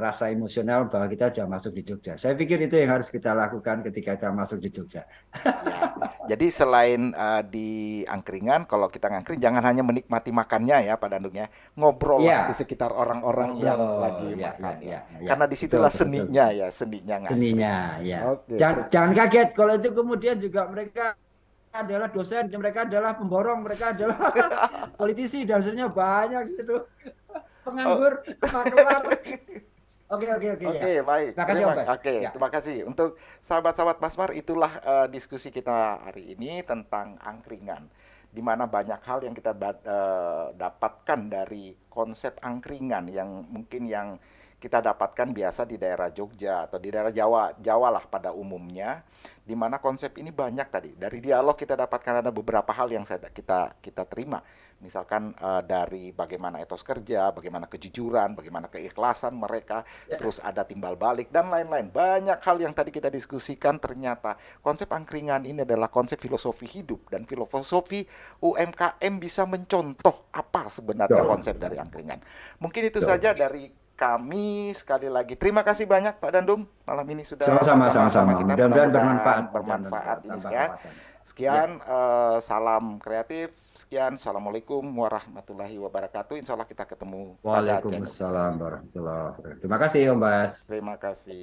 rasa emosional bahwa kita sudah masuk di Jogja. Saya pikir itu yang harus kita lakukan ketika kita masuk di Jogja. ya. Jadi selain di angkringan, kalau kita ngangkring jangan hanya menikmati makannya ya Pak Dandung ya, ngobrol lah di Iya, sekitar orang-orang yang lagi ngobrol, ya, makan ya. ya, Karena betul, disitulah betul, betul. seninya ya, seninya ngangkring. Seninya, ya. Oke, Jangan kaget kalau itu kemudian juga mereka adalah dosen, mereka adalah pemborong, mereka adalah politisi, dan seterusnya banyak gitu. oh, Penganggur, maklar. Oke, oke, oke, ya. oke, baik. Terima kasih, Om Bas. Ya, Terima kasih. Untuk sahabat-sahabat Masmar, itulah diskusi kita hari ini tentang angkringan. Di mana banyak hal yang kita dapatkan dari konsep angkringan yang mungkin yang kita dapatkan biasa di daerah Jogja atau di daerah Jawa, Jawa lah pada umumnya. Di mana konsep ini banyak tadi. Dari dialog kita dapatkan ada beberapa hal yang kita terima. Misalkan dari bagaimana etos kerja, bagaimana kejujuran, bagaimana keikhlasan mereka, ya, terus ada timbal balik dan lain-lain. Banyak hal yang tadi kita diskusikan ternyata konsep angkringan ini adalah konsep filosofi hidup dan filosofi UMKM bisa mencontoh apa sebenarnya betul, konsep dari angkringan. Mungkin itu betul. saja dari kami sekali lagi. Terima kasih banyak Pak Dandung malam ini sudah Sama-sama, bersama-sama sama-sama. kita. Mudah-mudahan bermanfaat, Mudah-mudahan mudah-mudahan bermanfaat ini tambah sekian. wawasan. Ya. Sekian, salam kreatif. Sekian, assalamualaikum warahmatullahi wabarakatuh. Insya Allah kita ketemu pada channel Waalaikumsalam selanjutnya. warahmatullahi wabarakatuh. Terima kasih, Om Bas. Terima kasih.